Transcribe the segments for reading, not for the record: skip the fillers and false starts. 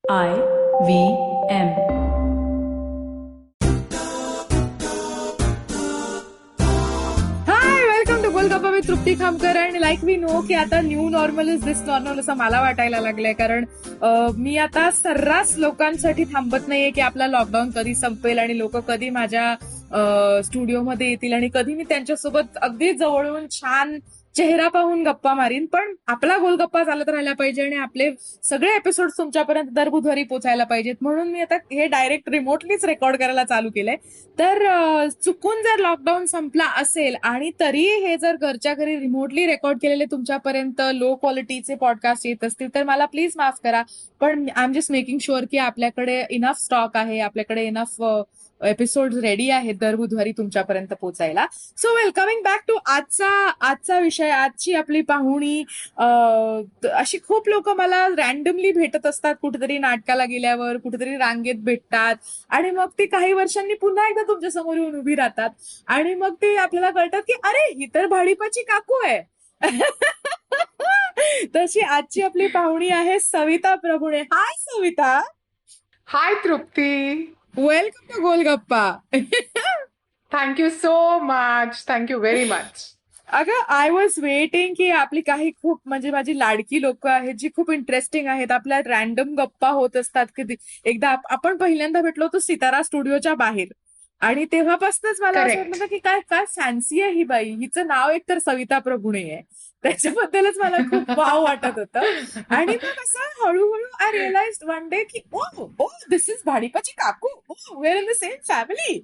IVM. Hi, welcome to Golgappa with Trupti Khamkar. आणि like we know की आता new normal is this normal असं मला वाटायला लागलंय. कारण मी आता सर्रास लोकांसाठी थांबत नाहीये की आपला लॉकडाऊन कधी संपेल आणि लोक कधी माझ्या स्टुडिओमध्ये येतील आणि कधी मी त्यांच्यासोबत अगदी जवळून छान चेहरा पाहून गप्पा मारीन. पण आपला गोलगप्पा चालत राहायला पाहिजे आणि आपले सगळे एपिसोड तुमच्यापर्यंत दर बुधवारी पोचायला पाहिजेत. म्हणून मी आता हे डायरेक्ट रिमोटलीच रेकॉर्ड करायला चालू केलंय. तर चुकून जर लॉकडाऊन संपला असेल आणि तरी हे जर घरच्या घरी रिमोटली रेकॉर्ड केलेले तुमच्यापर्यंत लो क्वालिटीचे पॉडकास्ट येत असतील तर मला प्लीज माफ करा. पण I am just making sure की आपल्याकडे इनफ स्टॉक आहे, आपल्याकडे इनफ एपिसोड रेडी आहेत दर बुधवारी तुमच्यापर्यंत पोहोचायला. सो वेलकमिंग बॅक टू आजचा विषय, आजची आपली पाहुणी. अशी खूप लोक मला रॅन्डमली भेटत असतात, कुठेतरी नाटकाला गेल्यावर, कुठेतरी रांगेत भेटतात आणि मग ते काही वर्षांनी पुन्हा एकदा तुमच्या समोर येऊन उभी राहतात आणि मग ते आपल्याला कळतात की अरे ही तर भाडीपाची काकू आहे. तशी आजची आपली पाहुणी आहे Savita Prabhune. Hi Savita. Hi Trupti. Welcome to Golgappa. Thank you so much. Thank you very much. अगं, आय वॉज वेटिंग की आपली काही खूप म्हणजे माझी लाडकी लोक आहेत जी खूप इंटरेस्टिंग आहेत. आपल्या रॅन्डम गप्पा होत असतात की एकदा आपण पहिल्यांदा भेटलो होतो सितारा स्टुडिओच्या बाहेर आणि तेव्हापासूनच मला असं Correct. वाटलं की काय काय फॅन्सी आहे ही बाई. हिचं नाव एकतर सविता प्रभुणे आहे, त्याच्याबद्दलच मला खूप वाव वाटत होतं. आणि मग असं हळूहळू आय रिअलाइज वन डे की ओ ओ दिस इज भाडीपाची काकू. Oh were in the same family.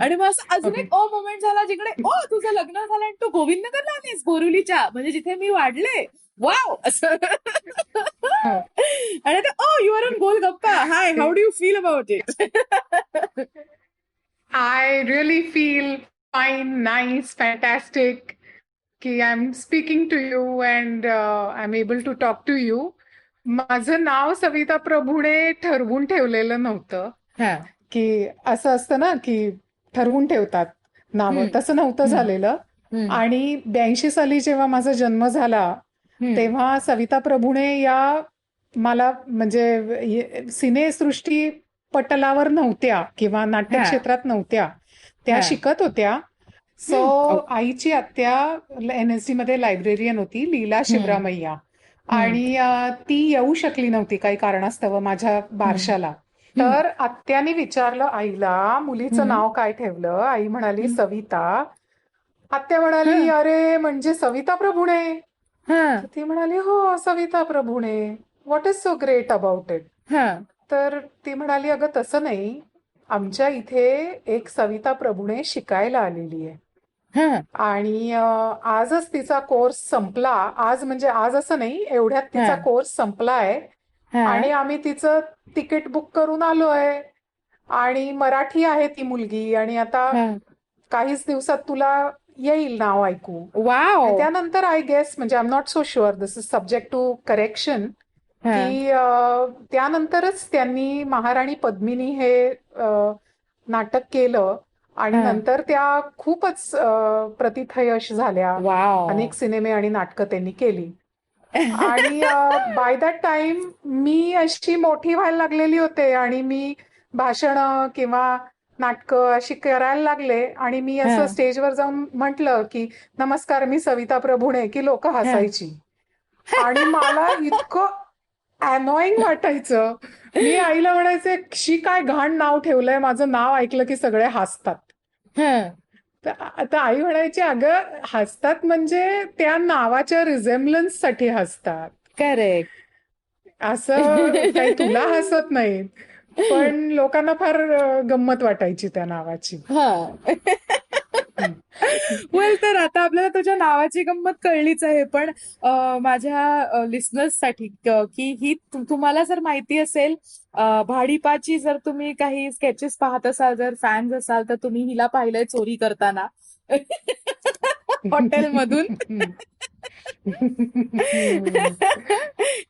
आणि मग असं अजून एक ओ मोमेंट झाला जिकडे ओ तुझं लग्न झालं आणि तू गोविंदनगरला आलीस बोरिवलीच्या, म्हणजे जिथे मी वाढले. वाव असं. आणि ते oh you are on Golgappa. Hi, how do you feel about it? I really feel fine, nice, fantastic की I am speaking to you and I am able to talk to you. माझं नाव सविता प्रभुणे ठरवून ठेवलेलं नव्हतं. की असं असतं ना की ठरवून ठेवतात नावं, तसं नव्हतं झालेलं. आणि 82 साली जेव्हा माझा जन्म झाला तेव्हा सविता प्रभुणे या मला म्हणजे सिनेसृष्टी पटलावर नव्हत्या किंवा नाट्य क्षेत्रात नव्हत्या. त्या शिकत होत्या. सो आईची आत्या NSD मध्ये लायब्रेरियन होती, लीला शिवरामय्या. आणि ती येऊ शकली नव्हती काही कारणास्तव माझ्या बारशाला. तर आत्याने विचारलं आईला मुलीचं नाव काय ठेवलं. आई म्हणाली सविता. आत्या म्हणाली अरे म्हणजे सविता प्रभुणे. तर ती म्हणाली हो Savita Prabhune. What is so great about it. तर ती म्हणाली अगं तसं नाही, आमच्या इथे एक सविता प्रभुणे शिकायला आलेली आहे आणि आजच तिचा कोर्स संपला. आज म्हणजे आज असं नाही, एवढ्यात तिचा कोर्स संपलाय आणि आम्ही तिचं तिकीट बुक करून आलोय आणि मराठी आहे ती मुलगी आणि आता काहीच दिवसात तुला येईल नाव ऐकू. वाव. त्यानंतर आय गेस म्हणजे I am not so sure, this is subject to correction, की त्यानंतरच त्यांनी महाराणी पद्मिनी हे नाटक केलं आणि नंतर त्या खूपच प्रतिथयश झाल्या. अनेक सिनेमे आणि नाटकं त्यांनी केली. आणि बाय दॅट टाइम मी अशी मोठी व्हायला लागलेली होते आणि मी भाषणं किंवा नाटकं अशी करायला लागले आणि मी असं स्टेजवर जाऊन म्हटलं की नमस्कार मी सविता प्रभुणे, की लोक हसायची आणि मला इतकं अनॉइंग वाटायचं. मी आईला म्हणायचे शी काय घाण नाव ठेवलंय, माझं नाव ऐकलं की सगळे हसतात. तर आता आई म्हणायची अगं हसतात म्हणजे त्या नावाच्या रिझेम्बलन्स साठी हसतात. करेक्ट. असं काही तुला हसत नाहीत, पण लोकांना फार गंमत वाटायची त्या नावाची. वेल, तर आता आपल्याला तुझ्या नावाची गंमत कळलीच आहे. पण माझ्या लिस्नर्ससाठी की ही तुम्हाला जर माहिती असेल भाडीपाची, जर तुम्ही काही स्केचेस पाहत असाल, जर फॅन्स असाल तर तुम्ही हिला पाहिलंय चोरी करताना. हॉटेलमधून.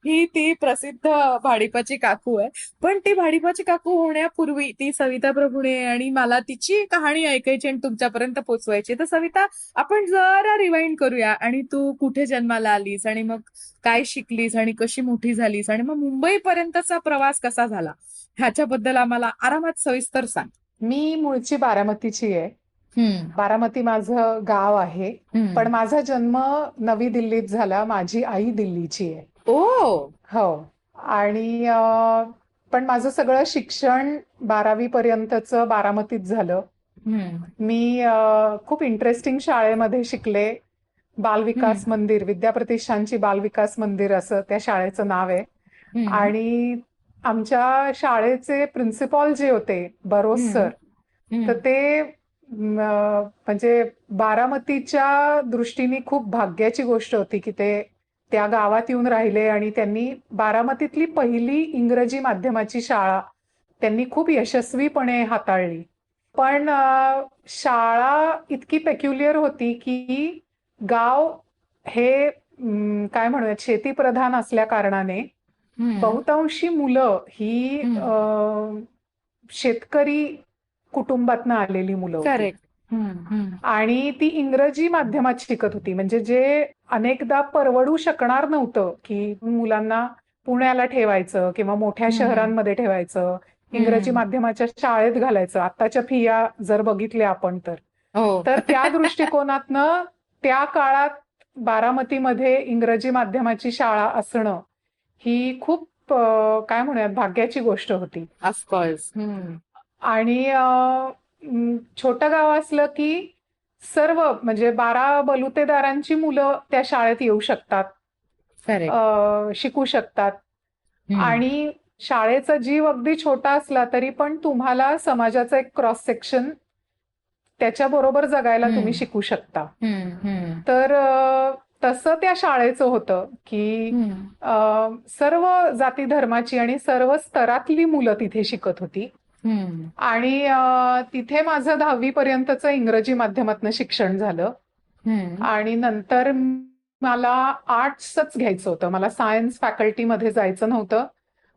ही ती प्रसिद्ध भाडीपाची काकू आहे. पण ती भाडीपाची काकू होण्यापूर्वी ती सविता प्रभुणे, आणि मला तिची कहाणी ऐकायची आणि तुमच्यापर्यंत पोहोचवायची. तर सविता, आपण जरा रिवाइंड करूया, आणि तू कुठे जन्माला आलीस, आणि मग काय शिकलीस, आणि कशी मोठी झालीस, आणि मग मुंबईपर्यंतचा प्रवास कसा झाला, ह्याच्याबद्दल आम्हाला आरामात सविस्तर सांग. मी मूळची बारामतीची आहे. हम्म. बारामती माझं गाव आहे, पण माझा जन्म नवी दिल्लीत झाला. माझी आई दिल्लीची आहे. ओ. हो. आणि पण माझं सगळं शिक्षण 12वी पर्यंतचं बारामतीत झालं. मी खूप इंटरेस्टिंग शाळेमध्ये शिकले. बालविकास मंदिर, विद्याप्रतिष्ठानची बालविकास मंदिर असं त्या शाळेचं नाव आहे. आणि आमच्या शाळेचे प्रिन्सिपॉल जे होते, बरोस सर, तर ते म्हणजे बारामतीच्या दृष्टीने खूप भाग्याची गोष्ट होती की ते त्या गावात येऊन राहिले, आणि त्यांनी बारामतीतली पहिली इंग्रजी माध्यमाची शाळा त्यांनी खूप यशस्वीपणे हाताळली. पण शाळा इतकी पेक्युलियर होती की गाव हे काय म्हणूयात शेतीप्रधान असल्या कारणाने बहुतांशी मुलं ही शेतकरी कुटुंबातनं आलेली मुलं होती. करेक्ट. आणि ती इंग्रजी माध्यमात शिकत होती. म्हणजे जे अनेकदा परवडू शकणार नव्हतं की मुलांना पुण्याला ठेवायचं किंवा मोठ्या शहरांमध्ये ठेवायचं, इंग्रजी माध्यमाच्या शाळेत घालायचं. आत्ताच्या फिया जर बघितल्या आपण तर त्या दृष्टिकोनातनं त्या काळात बारामतीमध्ये इंग्रजी माध्यमाची शाळा असणं ही खूप काय म्हणूयात भाग्याची गोष्ट होती. ऑफकोर्स. आणि छोटं गाव असलं की सर्व म्हणजे 12 बलुतेदारांची मुलं त्या शाळेत येऊ शकतात, शिकू शकतात. आणि शाळेचा जीव अगदी छोटा असला तरी पण तुम्हाला समाजाचा एक क्रॉस सेक्शन त्याच्याबरोबर जगायला तुम्ही शिकू शकता. तर तसं त्या शाळेचं होतं की सर्व जाती धर्माची आणि सर्व स्तरातली मुलं तिथे शिकत होती. आणि तिथे माझं 10वी पर्यंतचं इंग्रजी माध्यमातनं शिक्षण झालं. आणि नंतर मला आर्ट्सच घ्यायचं होतं, मला सायन्स फॅकल्टीमध्ये जायचं नव्हतं.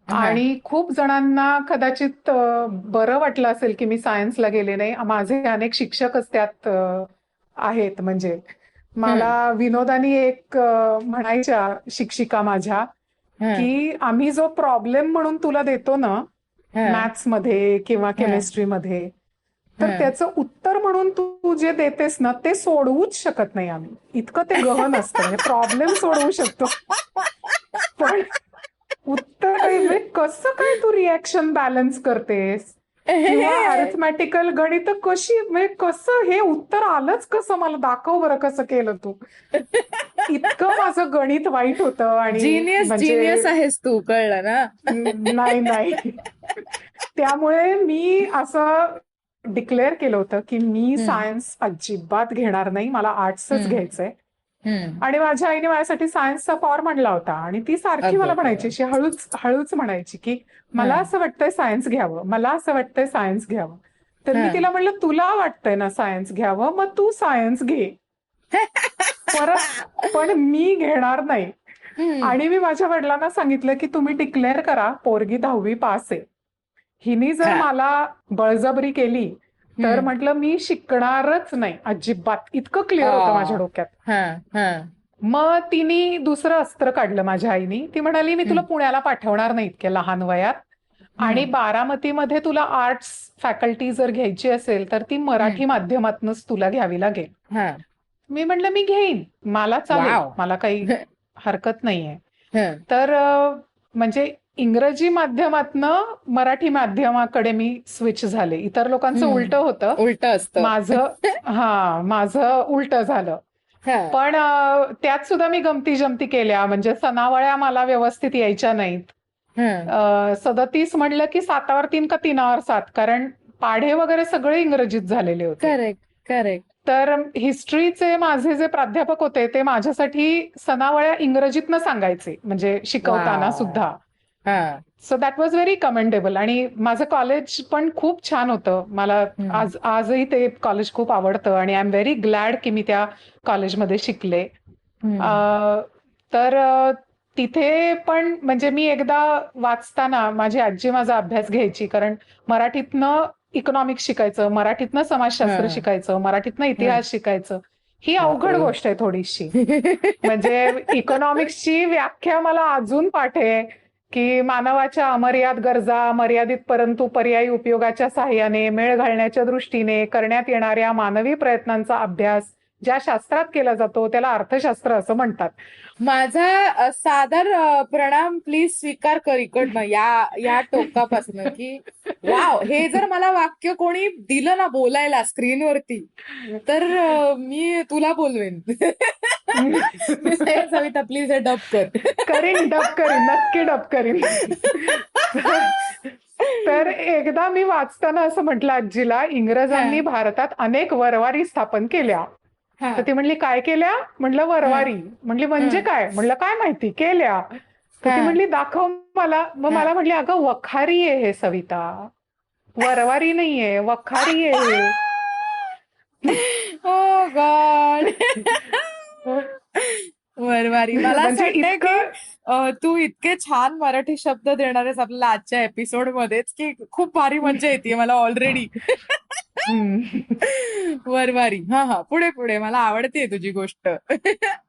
आणि खूप जणांना कदाचित बरं वाटलं असेल की मी सायन्सला गेले नाही. माझे अनेक शिक्षकच त्यात आहेत. म्हणजे मला विनोदानी एक म्हणायच्या शिक्षिका माझ्या की आम्ही जो प्रॉब्लेम म्हणून तुला देतो ना मॅथ्समध्ये किंवा केमिस्ट्रीमध्ये, तर त्याचं उत्तर म्हणून तू जे देतेस ना ते सोडवूच शकत नाही आम्ही. इतकं ते गहन असतं. म्हणजे प्रॉब्लेम सोडवू शकतो पण उत्तर म्हणजे कसं काय तू रिॲक्शन बॅलन्स करतेस किंवा अरिथमॅटिकल गणित कशी, म्हणजे कसं हे उत्तर आलंच कसं, मला दाखव बरं कसं केलं तू. इतकं माझं गणित वाईट होतं. आणि जीनियस आहेस तू, कळलं ना. नाही त्यामुळे मी असं डिक्लेअर केलं होतं की मी सायन्स अजिबात घेणार नाही, मला आर्ट्सच घ्यायचंय. आणि माझ्या आईने माझ्यासाठी सायन्सचा फॉर्म आणला होता. आणि ती सारखी मला म्हणायची, हळूच म्हणायची की मला असं वाटतंय सायन्स घ्यावं, मला असं वाटतंय सायन्स घ्यावं. तर मी तिला म्हणलं तुला वाटतंय ना सायन्स घ्यावं, मग तू सायन्स घे परत, पण मी घेणार नाही. आणि मी माझ्या वडिलांना सांगितलं की तुम्ही डिक्लेअर करा पोरगी 10वी पास आहे. हिनी जर मला बळजबरी केली तर म्हटलं मी शिकणारच नाही अजिबात. इतकं क्लिअर होतं माझ्या डोक्यात. मग तिने दुसरं अस्त्र काढलं माझ्या आईनी. ती म्हणाली मी तुला पुण्याला पाठवणार नाही इतक्या लहान वयात, आणि बारामतीमध्ये तुला आर्ट्स फॅकल्टी जर घ्यायची असेल तर ती मराठी माध्यमातूनच तुला घ्यावी लागेल. मी म्हटलं मी घेईन, मला चालेल, मला काही हरकत नाहीये. तर म्हणजे इंग्रजी माध्यमातनं मराठी माध्यमाकडे मी स्विच झाले. इतर लोकांचं उलट होतं, उलट असतं माझं उलट झालं. पण त्यात सुद्धा मी गमती जमती केल्या. म्हणजे सणावळ्या मला व्यवस्थित यायच्या नाहीत. 37 म्हणलं की 7वर 3 का 3वर 7, कारण पाढे वगैरे सगळे इंग्रजीत झालेले होते. करेक्ट. तर हिस्ट्रीचे माझे जे प्राध्यापक होते ते माझ्यासाठी सणावळ्या इंग्रजीतनं सांगायचे, म्हणजे शिकवताना सुद्धा. हा. So that was very commendable. आणि माझं कॉलेज पण खूप छान होतं. मला आजही ते कॉलेज खूप आवडतं आणि आय एम व्हेरी ग्लॅड की मी त्या कॉलेजमध्ये शिकले. तर तिथे पण म्हणजे मी एकदा वाचताना माझी आजी माझा अभ्यास घ्यायची, कारण मराठीतनं इकॉनॉमिक्स शिकायचं, मराठीतनं समाजशास्त्र हा. शिकायचं, मराठीतनं हा. इतिहास शिकायचं. ही अवघड बापरे. गोष्ट आहे थोडीशी. म्हणजे इकॉनॉमिक्सची व्याख्या मला अजून पाठ आहे की मानवाच्या अमर्याद गरजा मर्यादित परंतु पर्यायी उपयोगाच्या साहाय्याने मेळ घालण्याच्या दृष्टीने करण्यात येणाऱ्या मानवी प्रयत्नांचा अभ्यास ज्या शास्त्रात केला जातो त्याला अर्थशास्त्र असं म्हणतात. माझा सादर प्रणाम प्लीज स्वीकार कर इकडनं, या टोकापासनं, की वाव, हे जर मला वाक्य कोणी दिलं ना बोलायला स्क्रीनवरती, तर मी तुला बोलवेन. मी सांगेन, सविता प्लीज हे डब कर. करीन, डब करीन, नक्की डब करीन. तर एकदा मी वाचताना असं म्हटलं आजीला, इंग्रजांनी भारतात अनेक वरवारी स्थापन केल्या. तर ती म्हणली काय केल्या? म्हटलं वरवारी. म्हणली म्हणजे काय? म्हटलं काय माहिती, केल्या. तर ती म्हणली दाखव मला. मग मला म्हणली अगं वखारी आहे हे सविता, वरवारी नाहीये, वखारी आहे. ओ गॉड. वरवारी. मला असं म्हणजे वाटतंय की इतकं तू इतके छान मराठी शब्द देणार आहेस आपल्याला आजच्या एपिसोड मध्येच, की खूप भारी मजा येते मला ऑलरेडी. वरवारी. हा हा, पुढे पुढे, मला आवडते तुझी गोष्ट.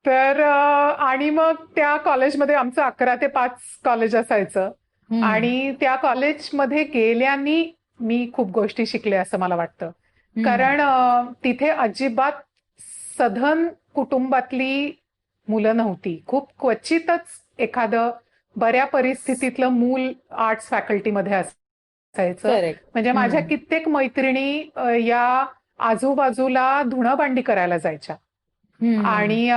तर आणि मग त्या कॉलेजमध्ये आमचं 11 ते 5 कॉलेज असायचं. आणि त्या कॉलेजमध्ये गेल्याने मी खूप गोष्टी शिकले असं मला वाटतं. कारण तिथे अजिबात सधन कुटुंबातली मुलं नव्हती. खूप क्वचितच एखादं बऱ्या परिस्थितीतलं मूल आर्ट्स फॅकल्टीमध्ये असायचं. म्हणजे माझ्या कित्येक मैत्रिणी या आजूबाजूला धुणं भांडी करायला जायच्या आणि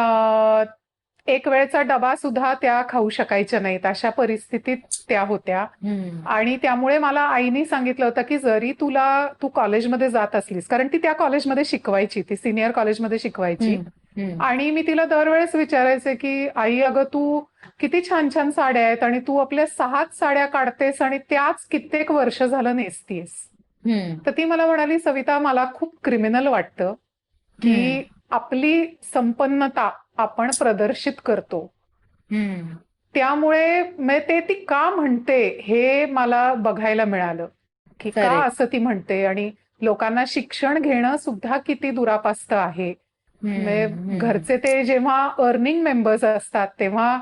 एक वेळचा डबा सुद्धा त्या खाऊ शकायच्या नाहीत, अशा परिस्थितीत त्या होत्या. आणि त्यामुळे मला आईनी सांगितलं होतं की जरी तू कॉलेजमध्ये जात असलीस, कारण ती त्या कॉलेजमध्ये शिकवायची, ती सिनियर कॉलेजमध्ये शिकवायची. आणि मी तिला दरवेळेस विचारायचे की आई अगं तू किती छान छान साड्या आहेत आणि तू आपल्या 6 साड्या काढतेस आणि त्याच कित्येक वर्ष झालं नेसतीयस. तर ती मला म्हणाली सविता मला खूप क्रिमिनल वाटतं की आपली संपन्नता आपण प्रदर्शित करतो. त्यामुळे ते ती का म्हणते हे मला बघायला मिळालं की का असं ती म्हणते. आणि लोकांना शिक्षण घेणं सुद्धा किती दुरापास्त आहे. घरचे ते जेव्हा अर्निंग मेंबर्स असतात तेव्हा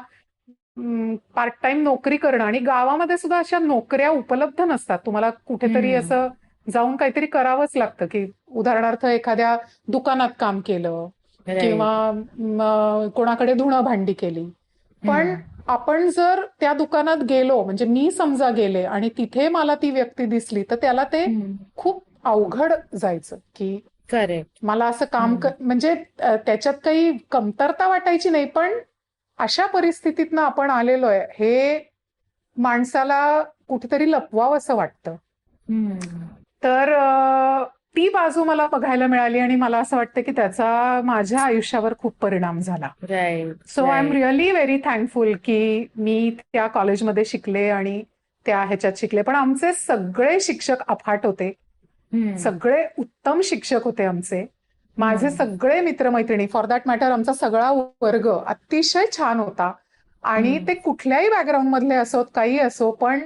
पार्ट टाइम नोकरी करणं, आणि गावामध्ये सुद्धा अशा नोकऱ्या उपलब्ध नसतात. तुम्हाला कुठेतरी असं जाऊन काहीतरी करावंच लागतं की उदाहरणार्थ एखाद्या दुकानात काम केलं किंवा कोणाकडे धुणं भांडी केली. पण आपण जर त्या दुकानात गेलो, म्हणजे मी समजा गेले आणि तिथे मला ती व्यक्ती दिसली, तर त्याला ते खूप अवघड जायचं की मला असं काम म्हणजे त्याच्यात काही कमतरता वाटायची नाही, पण अशा परिस्थितीतनं आपण आलेलोय हे माणसाला कुठेतरी लपवावं असं वाटतं. तर ती बाजू मला बघायला मिळाली आणि मला असं वाटतं की त्याचा माझ्या आयुष्यावर खूप परिणाम झाला. So I am really very thankful की मी त्या कॉलेजमध्ये शिकले आणि त्या ह्याच्यात शिकले. पण आमचे सगळे शिक्षक अफाट होते, सगळे उत्तम शिक्षक होते आमचे. माझे सगळे मित्रमैत्रिणी, फॉर दॅट मॅटर आमचा सगळा वर्ग अतिशय छान होता. आणि ते कुठल्याही बॅकग्राऊंड मधले असोत, काही असो, पण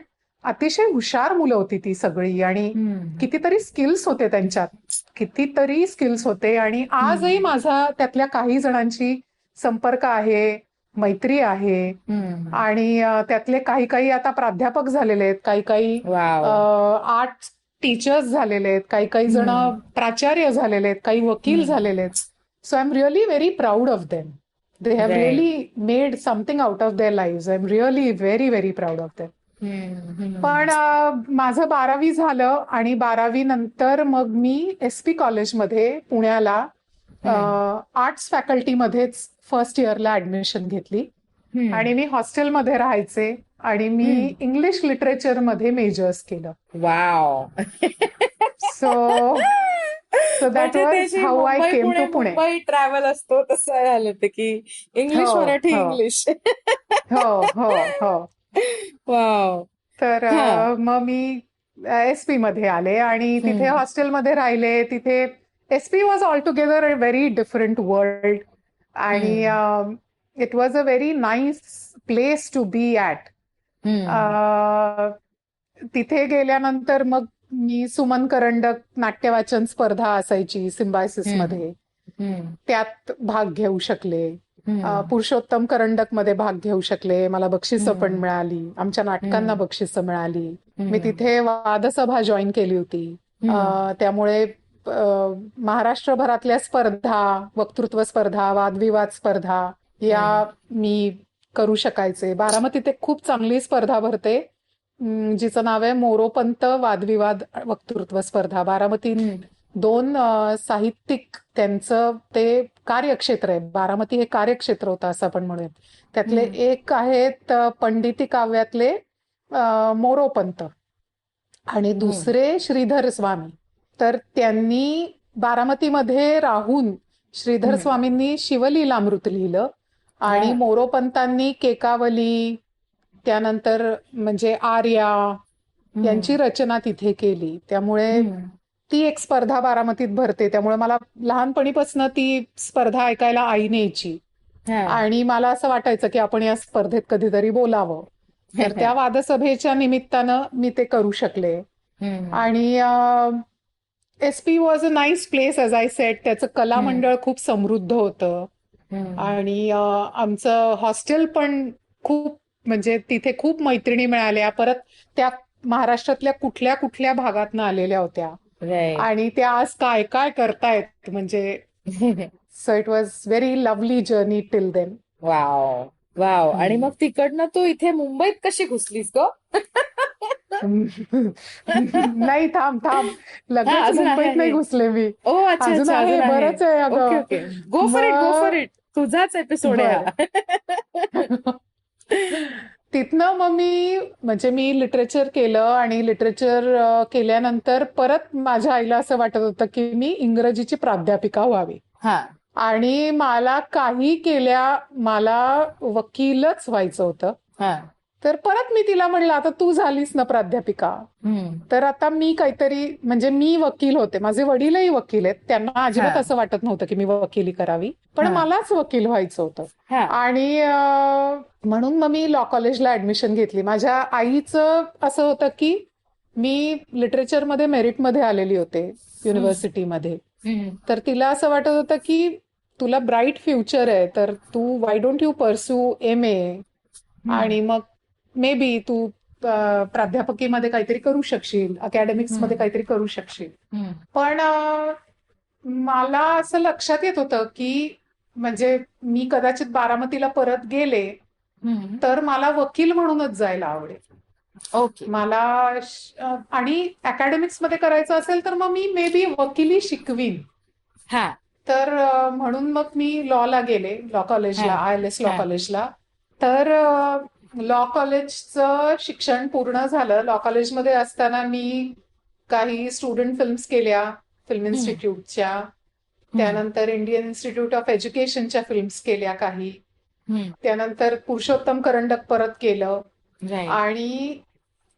अतिशय हुशार मुलं होती ती सगळी. आणि कितीतरी स्किल्स होते त्यांच्यात, कितीतरी स्किल्स होते. आणि आजही माझा त्यातल्या काही जणांची संपर्क आहे, मैत्री आहे. आणि त्यातले काही काही आता प्राध्यापक झालेले आहेत, काही काही आर्ट टीचर्स झालेले आहेत, काही काही जण प्राचार्य झालेले आहेत, काही वकील झालेले आहेत. So I am really very proud of them. They have really made something out of their lives. I'm really very, very proud of them. पण माझं 12वी झालं आणि 12वी नंतर मग मी SP कॉलेजमध्ये पुण्याला आर्ट्स फॅकल्टीमध्येच फर्स्ट इयरला ऍडमिशन घेतली. आणि मी हॉस्टेलमध्ये राहायचे आणि मी इंग्लिश लिटरेचरमध्ये मेजर्स केलं. Wow. So that was how I came to Pune. Mumbai travel असतो तसं झालं ते की इंग्लिश मराठी इंग्लिश. हो हो हो. वाव. तर हा. मग मी एसपी मध्ये आले आणि तिथे हम्म. हॉस्टेलमध्ये राहिले. तिथे SP was all together a very different world आणि hmm. It was a very nice place to be at. Hmm. तिथे गेल्यानंतर मग मी सुमन करंडक नाट्यवाचन स्पर्धा असायची हम्म. सिम्बायसिसमध्ये, हम्म. त्यात भाग घेऊ शकले. हम्म. पुरुषोत्तम करंडक मध्ये भाग घेऊ शकले. मला बक्षिसं पण हम्म. मिळाली. आमच्या नाटकांना हम्म. बक्षिसं मिळाली. मी हम्म. तिथे वादसभा जॉईन केली होती. हम्म. त्यामुळे महाराष्ट्रभरातल्या स्पर्धा, वक्तृत्व स्पर्धा, वादविवाद स्पर्धा या हम्म. मी करू शकायचे. बारामतीत एक खूप चांगली स्पर्धा भरते, जिचं नाव आहे मोरोपंत वादविवाद वक्तृत्व स्पर्धा. बारामतीत हम्म. दोन साहित्यिक, त्यांचं ते कार्यक्षेत्र आहे. बारामती हे कार्यक्षेत्र होतं असं आपण म्हणूयात. त्यातले हम्म. एक आहेत पंडिती काव्यातले मोरोपंत आणि हम्म. दुसरे श्रीधर स्वामी. तर त्यांनी बारामतीमध्ये राहून श्रीधर हम्म. स्वामींनी शिवलीलामृत लिहिलं आणि हा. मोरोपंतांनी केकावली, त्यानंतर म्हणजे आर्या यांची हम्म. रचना तिथे केली. त्यामुळे हम्म. ती एक स्पर्धा बारामतीत भरते. त्यामुळे मला लहानपणीपासून ती स्पर्धा ऐकायला आईने यायची हा. आणि मला असं वाटायचं की आपण या स्पर्धेत कधीतरी बोलावं. तर त्या वादसभेच्या निमित्तानं मी ते करू शकले. हम्म. आणि S P was a nice place as I said. त्याचं कला हम्म. मंडळ खूप समृद्ध होतं हम्म. आणि आमचं हॉस्टेल पण खूप, म्हणजे तिथे खूप मैत्रिणी मिळाल्या. परत त्या महाराष्ट्रातल्या कुठल्या कुठल्या भागातनं आलेल्या होत्या राईट. आणि त्या आज काय काय करतायत म्हणजे. So it was very lovely journey till then. Wow. Wow. आणि मग तिकडनं तू इथे मुंबईत कशी घुसलीस ग? नाही, थांब थांब, हा, लगेच अजून मुंबईत नाही आहे. घुसले मी. ओ, अच्छा अजून अच्छा, आहे, अजून आहे. बरंच आहे ओके अगं. Okay. Go for it, go for मग इट. तुझाच एपिसोड आहे बर. हा. तिथनं मग मी म्हणजे मी लिटरेचर केलं आणि लिटरेचर केल्यानंतर परत माझ्या आईला असं वाटत होतं की मी इंग्रजीची प्राध्यापिका व्हावी हा. आणि मला काही केल्या मला वकीलच व्हायचं होतं. हा. तर परत मी तिला म्हणलं, आता तू झालीस ना प्राध्यापिका, हम्म. तर आता मी काहीतरी, म्हणजे मी वकील होते, माझे वडीलही वकील आहेत, त्यांना हा. अजिबात असं वाटत नव्हतं की मी वकिली करावी, पण हा. मलाच वकील व्हायचं होतं. हा. आणि म्हणून मग मी लॉ कॉलेजला ऍडमिशन घेतली. माझ्या आईचं असं होतं की मी लिटरेचरमध्ये मेरिटमध्ये आलेली होते युनिव्हर्सिटीमध्ये. हम्म. तर तिला असं वाटत होतं की तुला ब्राईट फ्युचर आहे, तर तू why don't you pursue MA आणि मग मे बी तू प्राध्यापकीमध्ये काहीतरी करू शकशील, अकॅडमिक्समध्ये काहीतरी करू शकशील. हम्म. पण मला असं लक्षात येत होतं की म्हणजे मी कदाचित बारामतीला परत गेले हम्म. तर मला वकील म्हणूनच जायला आवडेल. ओके. मला आणि अकॅडमिक्समध्ये करायचं असेल तर मग मी मे बी वकिली शिकवीन. हा. तर म्हणून मग मी लॉला गेले, लॉ कॉलेजला, हा. ILS लॉ हा. कॉलेजला. तर लॉ कॉलेजचं शिक्षण पूर्ण झालं. लॉ कॉलेजमध्ये असताना मी काही स्टुडंट फिल्म्स केल्या फिल्म हम्म. इन्स्टिट्यूटच्या. त्यानंतर इंडियन इन्स्टिट्यूट ऑफ एज्युकेशनच्या फिल्म्स केल्या काही. हम्म. त्यानंतर पुरुषोत्तम करंडक परत केलं राईट. आणि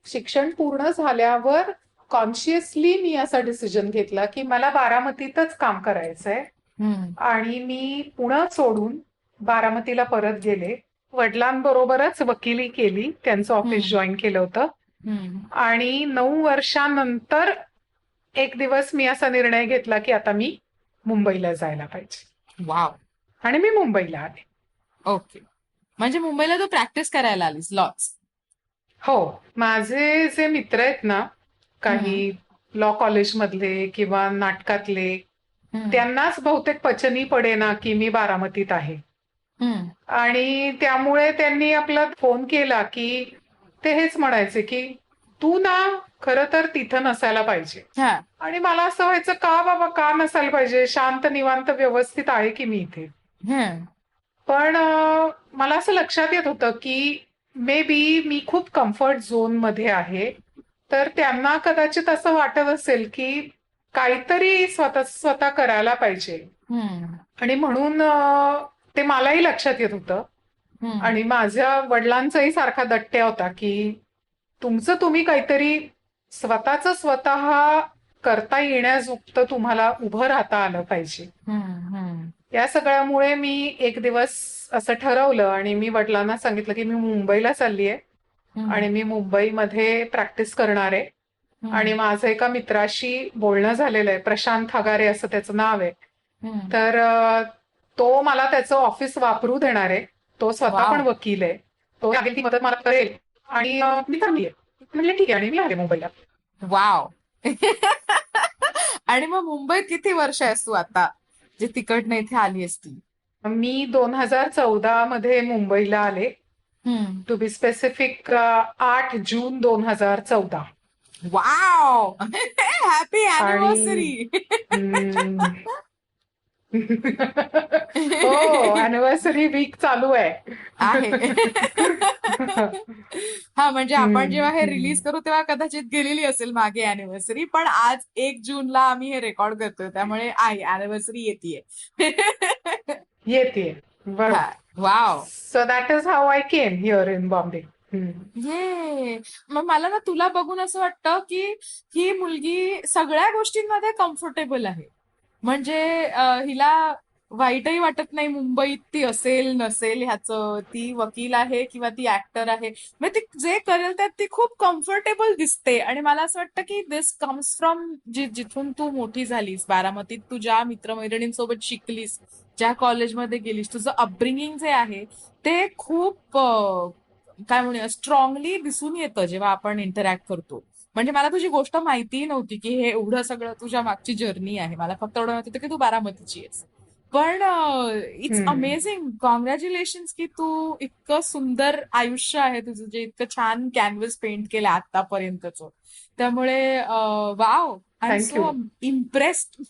शिक्षण पूर्ण झाल्यावर कॉन्शियसली मी असा डिसिजन घेतला की मला बारामतीतच काम करायचंय हम्म. आणि मी पुणे सोडून बारामतीला परत गेले. वडिलांबरोबरच वकिली केली, त्यांचं ऑफिस जॉईन केलं होतं हम्म. आणि 9 वर्षांनंतर एक दिवस मी असा निर्णय घेतला की आता मी मुंबईला जायला पाहिजे वाव. आणि मी मुंबईला आले. ओके. म्हणजे मुंबईला तू प्रॅक्टिस करायला आलीस लॉच? हो, माझे जे मित्र आहेत ना काही लॉ कॉलेजमधले किंवा नाटकातले, त्यांनाच बहुतेक पचनी पडेना की मी बारामतीत आहे आणि त्यामुळे त्यांनी आपला फोन केला की ते हेच म्हणायचे की तू ना खरं तर तिथं नसायला पाहिजे. हा. आणि मला असं व्हायचं, का बाबा, का नसायला पाहिजे, शांत निवांत व्यवस्थित आहे की मी इथे. हम्म. पण मला असं लक्षात येत होतं की मे बी मी खूप कम्फर्ट झोन मध्ये आहे. तर त्यांना कदाचित असं वाटत असेल की काहीतरी स्वतः करायला पाहिजे हम्म. आणि म्हणून ते मलाही लक्षात येत होतं. हम्म. आणि माझ्या वडिलांचाही सारखा दट्ट्या होता की तुमचं तुम्ही काहीतरी स्वतःच स्वतः करता येण्याजोगत तुम्हाला उभं राहता आलं पाहिजे. हम्म. हम्म. या सगळ्यामुळे मी एक दिवस असं ठरवलं आणि मी वडिलांना सांगितलं की मी मुंबईला चाललीये हम्म. आणि मी मुंबईमध्ये प्रॅक्टिस करणार आहे. आणि हम्म. माझं एका मित्राशी बोलणं झालेलं आहे, प्रशांत हगारे असं त्याचं नाव आहे. हम्म. तर तो मला त्याचं ऑफिस वापरू देणार आहे. तो स्वतः पण वाव. वकील आहे. तो लागेल ती मदत मला करेल आणि मी चांगली आहे. म्हणजे ठीक आहे आणि मी आले मुंबईला. वाव. आणि मग मुंबईत किती वर्ष आहेस तू आता, जे तिकडनं इथे आली असती? मी 2014 मध्ये मुंबईला आले. Hmm. To be specific 8 June 2014. Wow. Happy आणि अॅनिव्हर्सरी. हम्म, हो, अॅनिव्हर्सरी वीक चालू आहे. आहे. हा, म्हणजे आपण हम्म, जेव्हा हे हम्म. रिलीज करू तेव्हा कदाचित गेलेली असेल मागे अॅनिव्हर्सरी, पण आज 1 जूनला आम्ही हे रेकॉर्ड करतोय, त्यामुळे आहे अॅनिव्हर्सरी येतेय. येते हा. बरोबर. Wow. So that is how I came here in Bombay. ये. मग मला ना तुला बघून असं वाटतं की ही मुलगी सगळ्या गोष्टींमध्ये कम्फर्टेबल आहे. म्हणजे हिला वाईटही वाटत नाही मुंबईत ती असेल नसेल ह्याचं. ती वकील आहे किंवा ती ऍक्टर आहे, म्हणजे ती जे करेल त्यात ती खूप कम्फर्टेबल दिसते. आणि मला असं वाटतं की दिस कम्स फ्रॉम जिथून तू मोठी झालीस, बारामतीत तू ज्या मित्रमैत्रिणींसोबत शिकलीस, ज्या कॉलेजमध्ये गेलीस, तुझं अपब्रिंगिंग जे आहे ते खूप काय म्हणूया स्ट्रॉंगली दिसून येतं जेव्हा आपण इंटरॅक्ट करतो. म्हणजे मला तुझी गोष्ट माहितीही नव्हती की हे एवढं सगळं तुझ्या मागची जर्नी आहे. मला फक्त एवढं माहिती होतं की तू बारामतीची आहेस. पण इट्स हम्म. अमेझिंग, कॉंग्रॅच्युलेशन्स की तू इतकं सुंदर आयुष्य आहे तुझं, जे इतकं छान कॅनव्हस पेंट केलं आतापर्यंतचं. त्यामुळे wow, I am thank you. So impressed.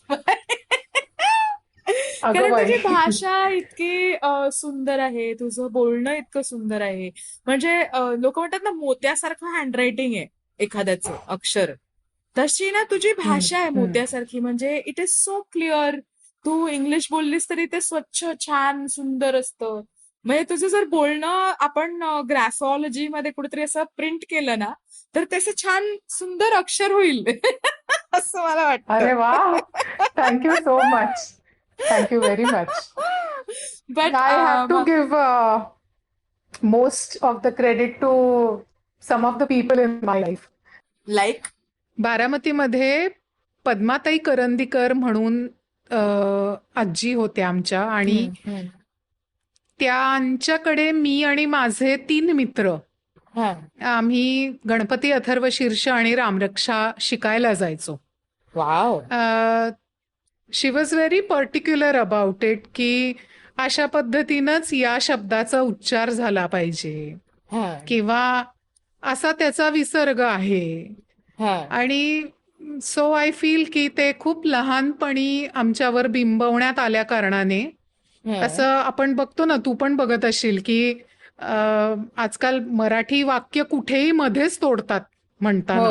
अगं कारण बाई. तुझी भाषा इतकी सुंदर आहे, तुझं बोलणं इतकं सुंदर आहे. म्हणजे लोक म्हणतात ना मोत्यासारखं हँडरायटिंग आहे एखाद्याचं अक्षर, तशी ना तुझी हम्म, भाषा आहे हम्म. मोत्यासारखी. म्हणजे इट इज सो क्लिअर. तू इंग्लिश बोललीस तरी ते स्वच्छ छान सुंदर असतं. म्हणजे तुझं जर बोलणं आपण ग्राफॉलॉजी मध्ये कुठेतरी असं प्रिंट केलं ना, तर त्याचं छान सुंदर अक्षर होईल. असं मला वाटतं. अरे वा. Thank you so much. Thank you very much. But I have to give most of the credit to some of the people in my life. Like. बारामतीमध्ये पद्माताई करंदीकर म्हणून आजी होत्या आमच्या आणि त्यांच्याकडे मी आणि माझे 3 मित्र आम्ही गणपती अथर्व शीर्ष आणि रामरक्षा शिकायला जायचो. Wow. She was very particular about it की अशा पद्धतीनंच या शब्दाचा उच्चार झाला पाहिजे किंवा असा त्याचा विसर्ग आहे. आणि सो आय फील की ते खूप लहानपणी आमच्यावर बिंबवण्यात आल्या कारणाने असं आपण बघतो ना, तू पण बघत असशील की आजकाल मराठी वाक्य कुठेही मध्येच तोडतात हो. म्हणताना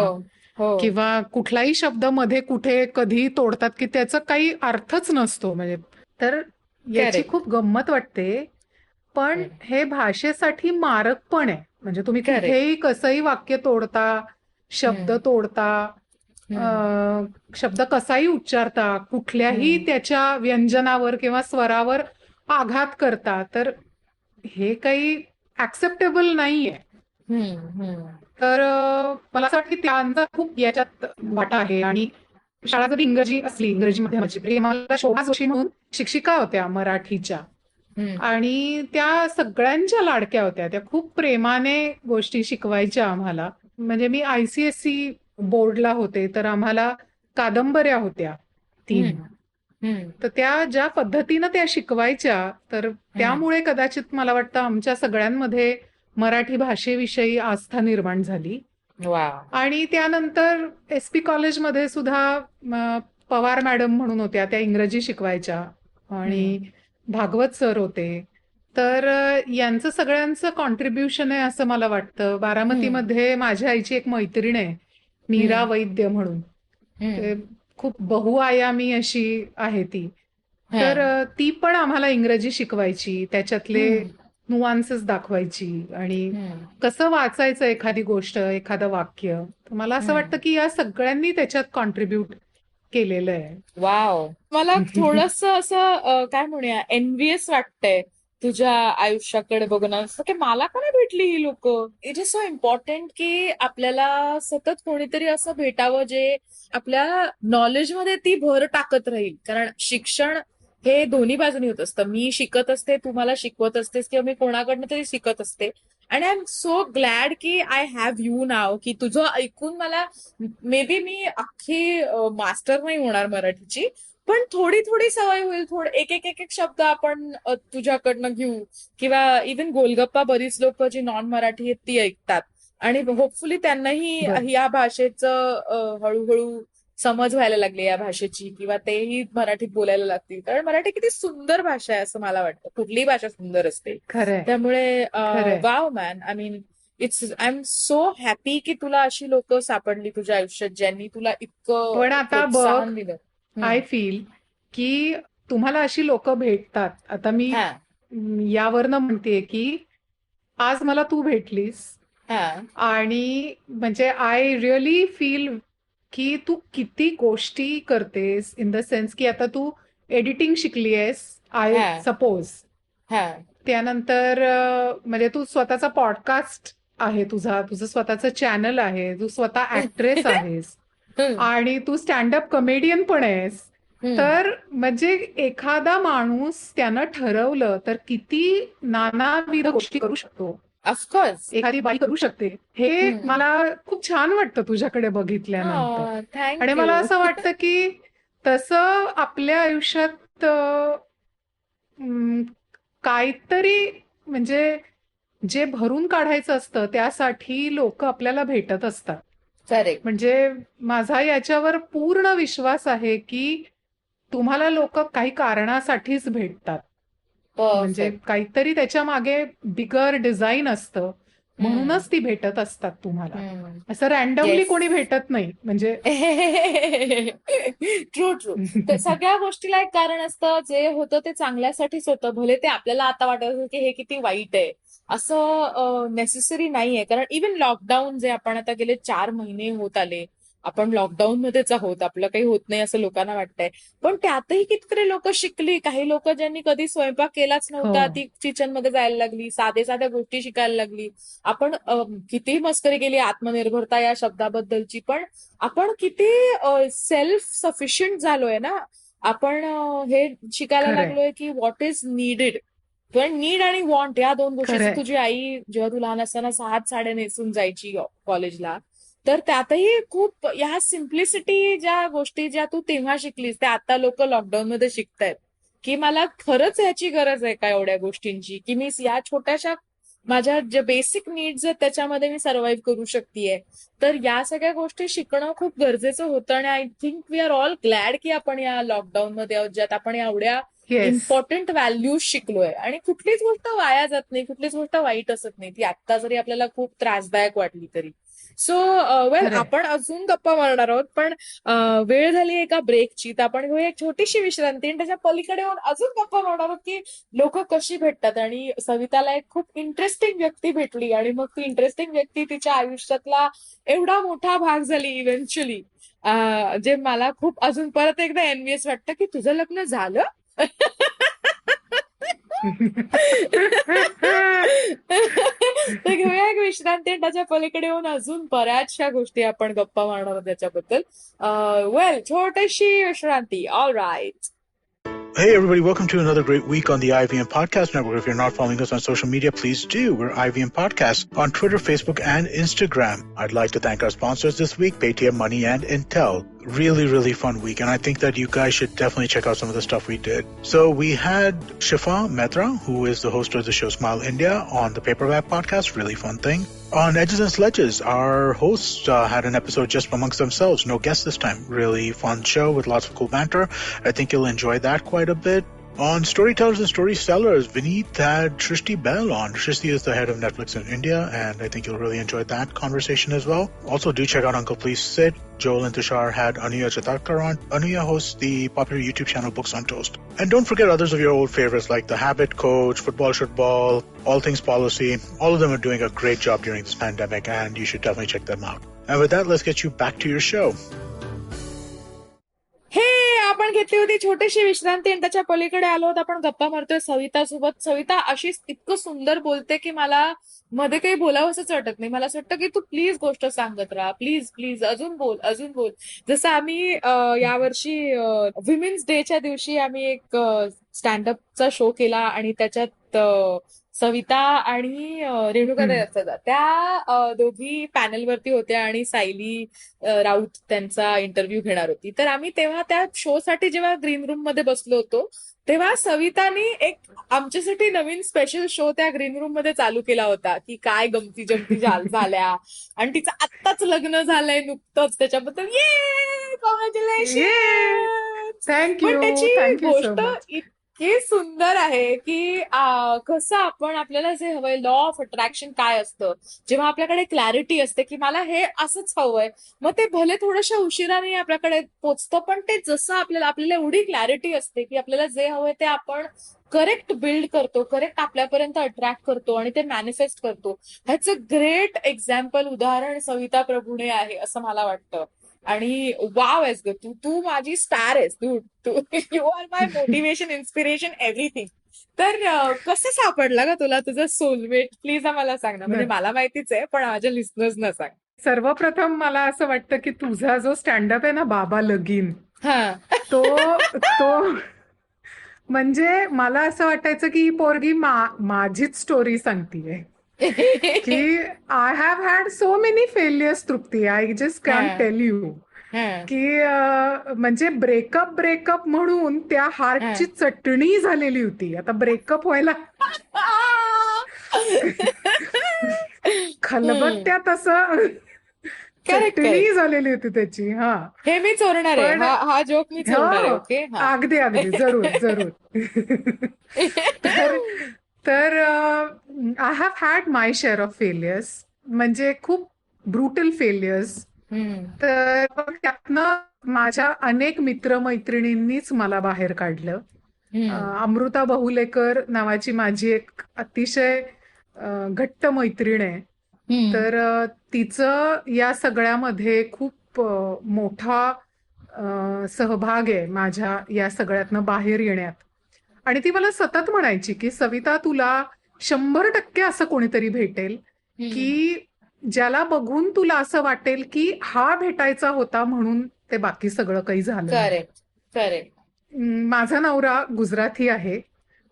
हो. किंवा कुठलाही शब्द मध्ये कुठे कधी तोडतात की त्याचा काही अर्थच नसतो. म्हणजे तर याची करेक्ट. खूप गंमत वाटते. पण हे भाषेसाठी मारक पण आहे. म्हणजे तुम्ही करेक्ट. कुठेही कसंही वाक्य तोडता, शब्द तोडता, शब्द कसाही उच्चारता, कुठल्याही त्याच्या व्यंजनावर किंवा स्वरावर आघात करता, तर हे काही ऍक्सेप्टेबल नाहीये. तर मला असं वाटतं की त्यांचा खूप याच्यात वाटा आहे. आणि शाळा जरी इंग्रजी असली, इंग्रजी माध्यमाची, तरी आम्हाला शोभा जोशी म्हणून शिक्षिका होत्या मराठीच्या आणि त्या सगळ्यांच्या लाडक्या होत्या. त्या खूप प्रेमाने गोष्टी शिकवायच्या आम्हाला. म्हणजे मी आयसीएससी बोर्डला होते, तर आम्हाला कादंबऱ्या होत्या 3. तर त्या ज्या पद्धतीनं त्या शिकवायच्या, तर त्यामुळे कदाचित मला वाटतं आमच्या सगळ्यांमध्ये मराठी भाषेविषयी आस्था निर्माण झाली. आणि त्यानंतर एसपी कॉलेजमध्ये सुद्धा पवार मॅडम म्हणून होत्या, त्या इंग्रजी शिकवायच्या आणि भागवत सर होते. तर यांचं सगळ्यांचं कॉन्ट्रीब्युशन आहे असं मला वाटतं. बारामतीमध्ये माझ्या आईची एक मैत्रीण आहे, मीरा वैद्य म्हणून. ते खूप बहुआयामी अशी आहे ती. तर ती पण आम्हाला इंग्रजी शिकवायची. त्याच्यातले नुआन्सेस दाखवायची आणि कसं वाचायचं एखादी गोष्ट, एखादं वाक्य. तर मला असं वाटतं की या सगळ्यांनी त्याच्यात कॉन्ट्रीब्युट केलेलं आहे. वाव. मला थोडस असं काय म्हणूया एनव्हियस वाटतंय तुझ्या आयुष्याकडे बघून असं की मला का नाही भेटली ही लोक. इट इज सो इम्पॉर्टंट की आपल्याला सतत कोणीतरी असं भेटावं जे आपल्या नॉलेजमध्ये ती भर टाकत राहील. कारण शिक्षण हे दोन्ही बाजूनी होत असतं. मी शिकत असते, तू मला शिकवत असतेस किंवा मी कोणाकडनं तरी शिकत असते. आणि आय एम सो ग्लॅड की आय हॅव यू नाव, की तुझं ऐकून मला मे बी मी अख्खी मास्टर नाही होणार मराठीची, पण थोडी थोडी सवय होईल. एक एक एक एक शब्द आपण तुझ्याकडनं घेऊ. किंवा इव्हन गोलगप्पा बरीच लोक जी नॉन मराठी आहेत ती ऐकतात आणि होपफुली त्यांनाही बरं. या भाषेचं हळूहळू समज व्हायला लागली या भाषेची, किंवा तेही मराठीत बोलायला लागतील. कारण मराठी किती सुंदर भाषा आहे असं मला वाटतं. कुठलीही भाषा सुंदर असते. खरंय. त्यामुळे खरंय. Wow man, I mean I am so happy की तुला अशी लोक सापडली तुझ्या आयुष्यात ज्यांनी तुला इतकं पण आता बघ, प्रोत्साहन दिलं. आय फील की तुम्हाला अशी लोक भेटतात. आता मी हा यावरनं म्हणतेय की आज मला तू भेटलीस हा आणि म्हणजे आय रिअली फील की तू किती गोष्टी करतेस, इन द सेन्स की आता तू एडिटिंग शिकली आहेस, आय हा. सपोज. हा त्यानंतर म्हणजे तू स्वतःचा पॉडकास्ट आहे, तुझं स्वतःचं चॅनल आहे, तू स्वतः ऍक्ट्रेस आहेस आणि तू स्टँडअप कमेडियन पण आहेस. तर म्हणजे एखादा माणूस त्यानं ठरवलं तर किती नानाविध गोष्टी करू शकतो. ऑफकोर्स. एखादी बाई करू शकते. हे मला खूप छान वाटतं तुझ्याकडे बघितल्यानंतर. आणि मला थँक्यू. असं वाटतं की तसं आपल्या आयुष्यात काहीतरी म्हणजे जे भरून काढायचं असतं त्यासाठी लोक आपल्याला भेटत असतात. करेक्ट. म्हणजे माझा याच्यावर पूर्ण विश्वास आहे की तुम्हाला लोक काही कारणासाठीच भेटतात. म्हणजे काहीतरी त्याच्या मागे बिगर डिझाईन असतं, म्हणूनच ती भेटत असतात तुम्हाला. असं रॅन्डमली कोणी भेटत नाही. म्हणजे ट्रू ट्रू. सगळ्या गोष्टीला एक कारण असतं. जे होतं ते चांगल्यासाठीच होतं. भले ते आपल्याला आता वाटत असेल की हे किती वाईट आहे, असं नेसेसरी नाहीये. कारण इव्हन लॉकडाऊन जे आपण आता गेले 4 महिने होत आले, आपण लॉकडाऊन मध्येच आहोत, आपलं काही होत नाही असं लोकांना वाटतंय. पण त्यातही कितीतरी लोक शिकली. काही लोक ज्यांनी कधी स्वयंपाक केलाच नव्हता, ती किचन मध्ये जायला लागली, साध्या गोष्टी शिकायला लागली. आपण किती मस्करी केली आत्मनिर्भरता या शब्दाबद्दलची, पण आपण किती सेल्फ सफिशियंट झालोय ना. आपण हे शिकायला लागलोय की व्हॉट इज नीडेड. पण नीड आणि वॉन्ट या दोन गोष्टी. तुझी आई जेव्हा तू लहान असताना 6 साड्या नेसून जायची कॉलेजला, तर त्यातही खूप ह्या सिम्प्लिसिटी ज्या गोष्टी ज्या तू तेव्हा शिकलीस त्या आता लोक लॉकडाऊन मध्ये शिकतायत. की मला खरंच ह्याची गरज आहे का एवढ्या गोष्टींची, की मी या छोट्याशा माझ्या जे बेसिक नीड्स आहेत त्याच्यामध्ये मी सर्व्हाइव्ह करू शकतेय. तर या सगळ्या गोष्टी शिकणं खूप गरजेचं होतं. आणि I think we are all glad की आपण या लॉकडाऊन मध्ये आहोत, ज्यात आपण एवढ्या इम्पॉर्टंट व्हॅल्यूज शिकलोय. आणि कुठलीच गोष्ट वाया जात नाही, कुठलीच गोष्ट वाईट असत नाही, ती आता जरी आपल्याला खूप त्रासदायक वाटली तरी. सो वेल, आपण अजून गप्पा मारणार आहोत, पण वेळ झाली एका ब्रेकची, तर आपण घेऊया एक छोटीशी विश्रांती आणि त्याच्या पलीकडे येऊन अजून गप्पा मारणार आहोत की लोक कशी भेटतात. आणि सविताला एक खूप इंटरेस्टिंग व्यक्ती भेटली आणि मग ती इंटरेस्टिंग व्यक्ती तिच्या आयुष्यातला एवढा मोठा भाग झाली इव्हेंच्युअली, जे मला खूप अजून परत एकदा एनव्हियस वाटतं की तुझं लग्न झालं. तर घेऊया एक विश्रांती, त्याच्या पलीकडे येऊन अजून बऱ्याचशा गोष्टी आपण गप्पा मारणार आहोत त्याच्याबद्दल. वेल, छोटीशी विश्रांती. All right. Hey everybody, welcome to another great week on the IVM Podcast Network. If you're not following us on social media, please do. We're IVM Podcast on Twitter, Facebook, and Instagram. I'd like to thank our sponsors this week, Paytm Money and Intel. Really, really fun week, and I think that you guys should definitely check out some of the stuff we did. So we had Shifa Mehta, who is the host of the show Smile India, on the Paperback Podcast. Really fun thing. On Edges and Sledges, our hosts had an episode just amongst themselves. No guests this time. Really fun show with lots of cool banter. I think you'll enjoy that quite a bit. On Storytellers and Storysellers, Vineet had Shrishti Bell on. Shrishti is the head of Netflix in India, and I think you'll really enjoy that conversation as well. Also, do check out Uncle Please Sit. Joel and Tushar had Anuya Chatakar on. Anuya hosts the popular YouTube channel Books on Toast. And don't forget others of your old favorites like The Habit Coach, Football Should Ball, All Things Policy. All of them are doing a great job during this pandemic, and you should definitely check them out. And with that, let's get you back to your show. आपण घेतली होती छोटीशी विश्रांती आणि त्याच्या पलीकडे आलो होत आपण गप्पा मारतोय सविता सोबत. सविता अशी इतकं सुंदर बोलते की मला मध्ये काही बोलावंसंच वाटत नाही. मला असं वाटतं की तू प्लीज गोष्ट सांगत राहा, प्लीज प्लीज अजून बोल अजून बोल. जसं आम्ही यावर्षी विमेन्स डेच्या दिवशी आम्ही एक स्टँडअपचा शो केला आणि त्याच्यात सविता आणि रेणुका असतात त्या दोघी पॅनलवरती होत्या आणि सायली राऊत त्यांचा इंटरव्ह्यू घेणार होती. तर आम्ही तेव्हा त्या शो साठी जेव्हा ग्रीन रूम मध्ये बसलो होतो तेव्हा सवितानी एक आमच्यासाठी नवीन स्पेशल शो त्या ग्रीन रूम मध्ये चालू केला होता की काय गमती जमती झाल्या आणि तिचं आत्ताच लग्न झालंय नुकतंच, त्याच्याबद्दल ये कॉंग्रॅच्युलेशन. थँक्यू. पण त्याची गोष्ट हे सुंदर आहे की कसं आपण आपल्याला जे हवंय लॉ ऑफ अट्रॅक्शन काय असतं, जेव्हा आपल्याकडे क्लॅरिटी असते की मला हे असंच हवंय, मग ते भले थोड्याशा उशिराने आपल्याकडे पोचतं, पण ते जसं आपल्याला एवढी क्लॅरिटी असते की आपल्याला जे हवंय ते आपण करेक्ट बिल्ड करतो, करेक्ट आपल्यापर्यंत अट्रॅक्ट करतो आणि ते मॅनिफेस्ट करतो. ह्याचं ग्रेट एक्झाम्पल उदाहरण सविता प्रभूणे आहे असं मला वाटतं. आणि वाव आहेस ग तू माझी स्टार आहेस. तू you are my motivation, inspiration, everything. तर कसं सापडला का तुला तुझं सोलमेट? प्लीज आम्हाला सांग ना. म्हणजे मला माहितीच आहे पण माझ्या लिस्नर्सना सांग. सर्वप्रथम मला असं वाटतं की तुझा जो स्टँडअप आहे ना बाबा लगीन, तो म्हणजे मला असं वाटायचं की ही पोरगी माझीच स्टोरी सांगतीये की I have had so many failures Trupti, I just can tell you की म्हणजे ब्रेकअप म्हणून त्या हार्टची चटणी झालेली होती. आता ब्रेकअप व्हायला खलबत्त्यात असं चटणी झालेली होती त्याची. हा हे मी चोरणार आहे, हा जोक मी चोरणार आहे. ओके, अगदी अगदी जरूर जरूर. तर I have had my share of failures, म्हणजे खूप ब्रुटल फेलियर्स. तर त्यातनं माझ्या अनेक मित्रमैत्रिणींनीच मला बाहेर काढलं. अमृता बहुलेकर नावाची माझी एक अतिशय घट्ट मैत्रीण आहे. तर तिचं या सगळ्यामध्ये खूप मोठा सहभाग आहे माझ्या या सगळ्यातनं बाहेर येण्यात. आणि ती मला सतत म्हणायची की सविता तुला 100% असं कोणीतरी भेटेल की ज्याला बघून तुला असं वाटेल की हा भेटायचा होता म्हणून ते बाकी सगळं काही झालं. करेक्ट. माझा नवरा गुजराती आहे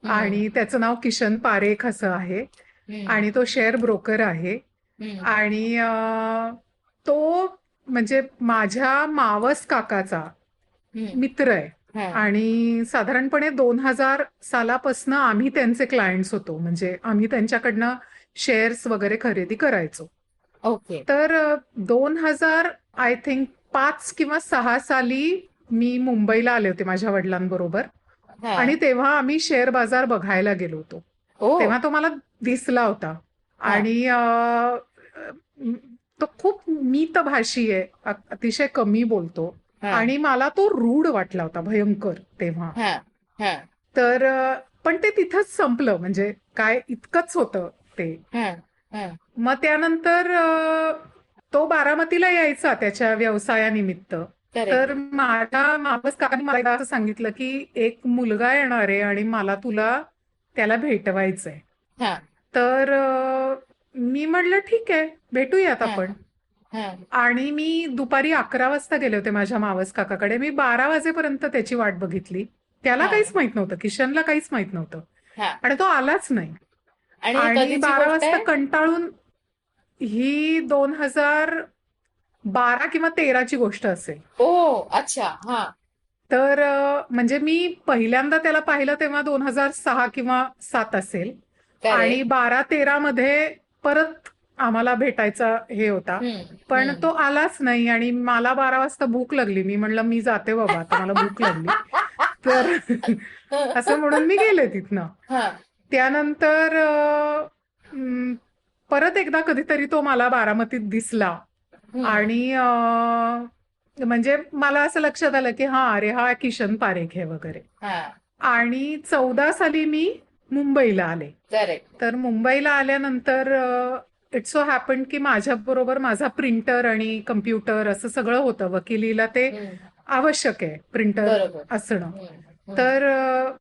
आणि त्याचं नाव किशन पारेख असं आहे आणि तो शेअर ब्रोकर आहे आणि तो म्हणजे माझ्या मावस काकाचा मित्र आहे. आणि साधारणपणे 2000 सालापासून आम्ही त्यांचे क्लायंट्स होतो, म्हणजे आम्ही त्यांच्याकडनं शेअर्स वगैरे खरेदी करायचो. ओके. तर 2000 आय थिंक 5 किंवा 6 साली मी मुंबईला आले होते माझ्या वडिलांबरोबर आणि तेव्हा आम्ही शेअर बाजार बघायला गेलो होतो. तेव्हा तो मला दिसला होता आणि तो खूप मितभाषी आहे, अतिशय कमी बोलतो आणि मला तो रूढ वाटला होता भयंकर तेव्हा. तर पण ते तिथंच संपलं, म्हणजे काय इतकंच होतं ते. मग त्यानंतर तो बारामतीला यायचा त्याच्या व्यवसायानिमित्त. तर माझ्या मावस काकांनी मला असं सांगितलं की एक मुलगा येणार आहे आणि मला तुला त्याला भेटवायचंय. तर मी म्हटलं ठीक आहे भेटूयात आपण. आणि मी दुपारी 11 वाजता गेले होते माझ्या मावस काकाकडे. मी 12 वाजेपर्यंत त्याची वाट बघितली. त्याला काहीच माहित नव्हतं, किशनला काहीच माहित नव्हतं आणि तो आलाच नाही. आणि 12 वाजता कंटाळून, ही 2012 किंवा 13ची गोष्ट असेल. अच्छा. तर म्हणजे मी पहिल्यांदा त्याला पाहिलं तेव्हा 2006 किंवा 7 असेल आणि 12-13 मध्ये परत आम्हाला भेटायचा हे होता, पण तो आलाच नाही. आणि मला 12 वाजता भूक लागली. मी म्हणलं मी जाते बाबा, आता मला भूक लागली. तर असं म्हणून मी गेले तिथनं. हा. त्यानंतर परत एकदा कधीतरी तो मला बारामतीत दिसला आणि म्हणजे मला असं लक्षात आलं की हा अरे हा किशन पारेख आहे वगैरे. हा. आणि 14 साली मी मुंबईला आले. करेक्ट. तर मुंबईला आल्यानंतर इट्स सो हॅपन की माझ्याबरोबर माझा प्रिंटर आणि कम्प्युटर असं सगळं होतं. वकिलीला ते आवश्यक आहे प्रिंटर बरोबर. असणं. तर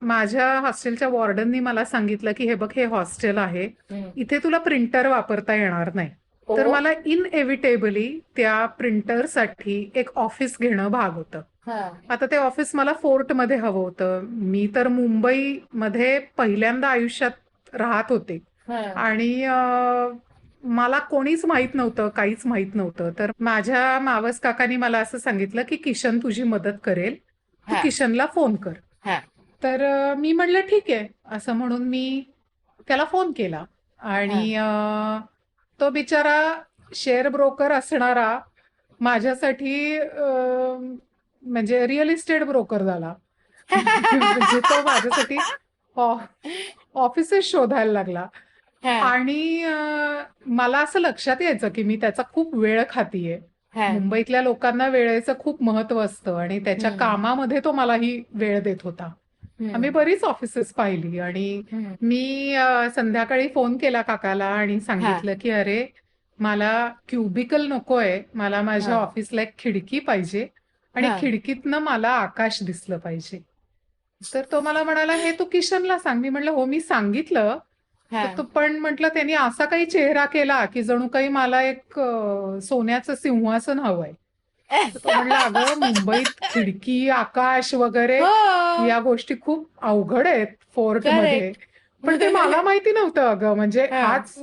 माझ्या हॉस्टेलच्या वॉर्डननी मला सांगितलं की हे बघ हे हॉस्टेल आहे, इथे तुला प्रिंटर वापरता येणार नाही. तर मला इनएव्हिटेबली त्या प्रिंटरसाठी एक ऑफिस घेणं भाग होतं. आता ते ऑफिस मला फोर्टमध्ये हवं होतं. मी तर मुंबईमध्ये पहिल्यांदा आयुष्यात राहत होते आणि मला कोणीच माहित नव्हतं, काहीच माहित नव्हतं. तर माझ्या मावस काकांनी मला असं सांगितलं की किशन तुझी मदत करेल, तू किशनला फोन कर. तर मी म्हणलं ठीक आहे असं म्हणून मी त्याला फोन केला आणि तो बिचारा शेअर ब्रोकर असणारा माझ्यासाठी म्हणजे रिअल इस्टेट ब्रोकर झाला. म्हणजे तो माझ्यासाठी ऑफिसेस शोधायला लागला. आणि मला असं लक्षात यायचं की मी त्याचा खूप वेळ खातीये. मुंबईतल्या लोकांना वेळेचं खूप महत्व असतं आणि त्याच्या कामामध्ये तो मलाही वेळ देत होता. आम्ही बरीच ऑफिसेस पाहिली आणि मी संध्याकाळी फोन केला काकाला आणि सांगितलं की अरे मला क्युबिकल नकोय, मला माझ्या ऑफिसला एक खिडकी पाहिजे आणि खिडकीतनं मला आकाश दिसलं पाहिजे. तर तो मला म्हणाला हे तू किशनला सांग. मी म्हटलं हो मी सांगितलं, पण म्हटलं त्यांनी असा काही चेहरा केला की जणू काही मला एक सोन्याचं सिंहासन हवंय. तो म्हणला अगं मुंबईत खिडकी आकाश वगैरे या गोष्टी खूप अवघड आहेत फोर्टमध्ये. पण ते मला माहिती नव्हतं अगं. म्हणजे आज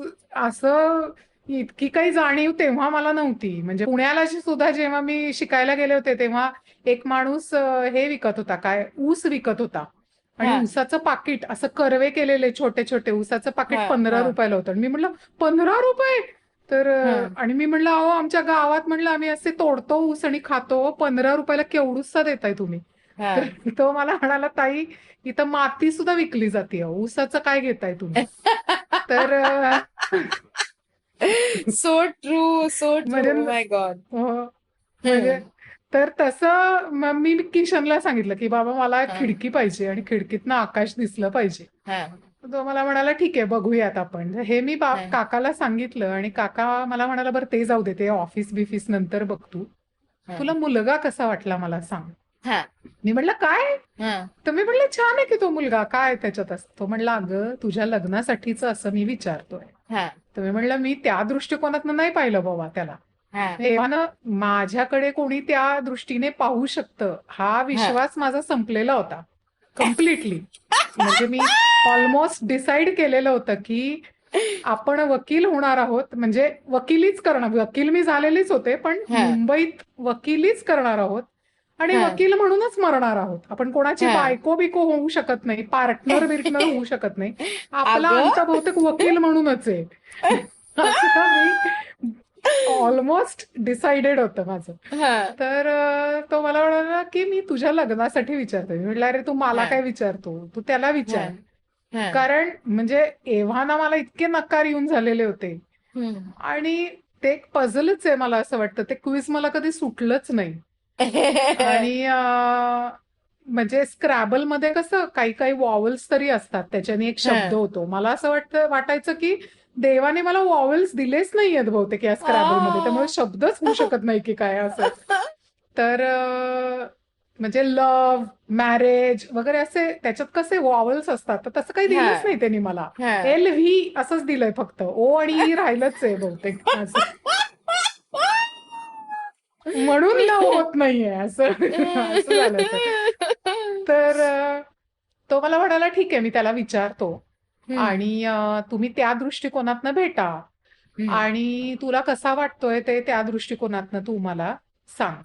असं इतकी काही जाणीव तेव्हा मला नव्हती. म्हणजे पुण्याला सुद्धा जेव्हा मी शिकायला गेले होते तेव्हा एक माणूस हे विकत होता, काय ऊस विकत होता आणि ऊसाचं पाकिट असं कर्वे केलेले छोटे छोटे ऊसाचं पाकिट 15 रुपयाला होतं. मी म्हटलं 15 रुपये. तर आणि मी म्हटलं अहो आमच्या गावात म्हटलं आम्ही असे तोडतो ऊस आणि खातो, 15 रुपयाला केवढूसा देताय तुम्ही. तर तो मला म्हणाला ताई इथं माती सुद्धा विकली जाते, ऊसाचं काय घेताय तुम्ही. तर सो ट्रू, सो ट्रू. माय गॉड. म्हणजे तर तसं मी किशनला सांगितलं की बाबा मला खिडकी पाहिजे आणि खिडकीतनं आकाश दिसलं पाहिजे. तो मला म्हणाला ठीक आहे बघूयात आपण. हे मी काकाला सांगितलं आणि काका मला म्हणाला बरं ते जाऊ दे, ते ऑफिस बिफिस नंतर बघ, तुला मुलगा कसा वाटला मला सांग. मी म्हटलं काय. तर मी म्हटलं छान आहे की तो मुलगा, काय त्याच्यात असतो. तो म्हणला अगं तुझ्या लग्नासाठीच असं मी विचारतोय. तर मी म्हटलं मी त्या दृष्टिकोनातनं नाही पाहिलं बाबा त्याला. तेव्हा माझ्याकडे कोणी त्या दृष्टीने पाहू शकतं हा विश्वास माझा संपलेला होता कम्प्लिटली. म्हणजे मी ऑलमोस्ट डिसाईड केलेलं होतं की आपण वकील होणार आहोत, म्हणजे वकिलीच करणार. वकील मी झालेलीच होते पण मुंबईत वकिलीच करणार आहोत आणि वकील म्हणूनच मरणार आहोत. आपण कोणाची बायको बिको होऊ शकत नाही, पार्टनर बिर्टनर होऊ शकत नाही. आपला अंत बहुतेक वकील म्हणूनच आहे. मी ऑलमोस्ट डिसाइडेड होतं माझं. तर तो मला म्हणाला की मी तुझ्या लग्नासाठी विचारतोय. मी म्हटलं अरे तू मला काय विचारतो, तू त्याला विचार. कारण म्हणजे एव्हाना मला इतके नकार येऊन झालेले होते आणि ते एक पझलच आहे मला असं वाटतं. ते क्विज मला कधी सुटलंच नाही. आणि म्हणजे स्क्रॅबलमध्ये कसं काही काही वॉवल्स तरी असतात, त्याच्याने एक शब्द होतो. मला असं वाटायचं की देवाने मला वॉवल्स दिलेच नाहीयेत बहुतेक या स्क्रॅबलमध्ये, त्यामुळे शब्दच होऊ शकत नाही की काय असं. तर म्हणजे लव्ह, मॅरेज वगैरे असे त्याच्यात कसे वॉवल्स असतात, तर तसं काही दिलंच नाही त्यांनी मला. LV असंच दिलंय फक्त, ओ आणि ई राहिलंच आहे बहुतेक म्हणून लव होत नाहीये असं झालं. तर तो मला म्हणाला ठीक आहे मी त्याला विचारतो आणि तुम्ही त्या दृष्टिकोनातनं भेटा आणि तुला कसा वाटतोय ते त्या दृष्टिकोनातनं तू मला सांग.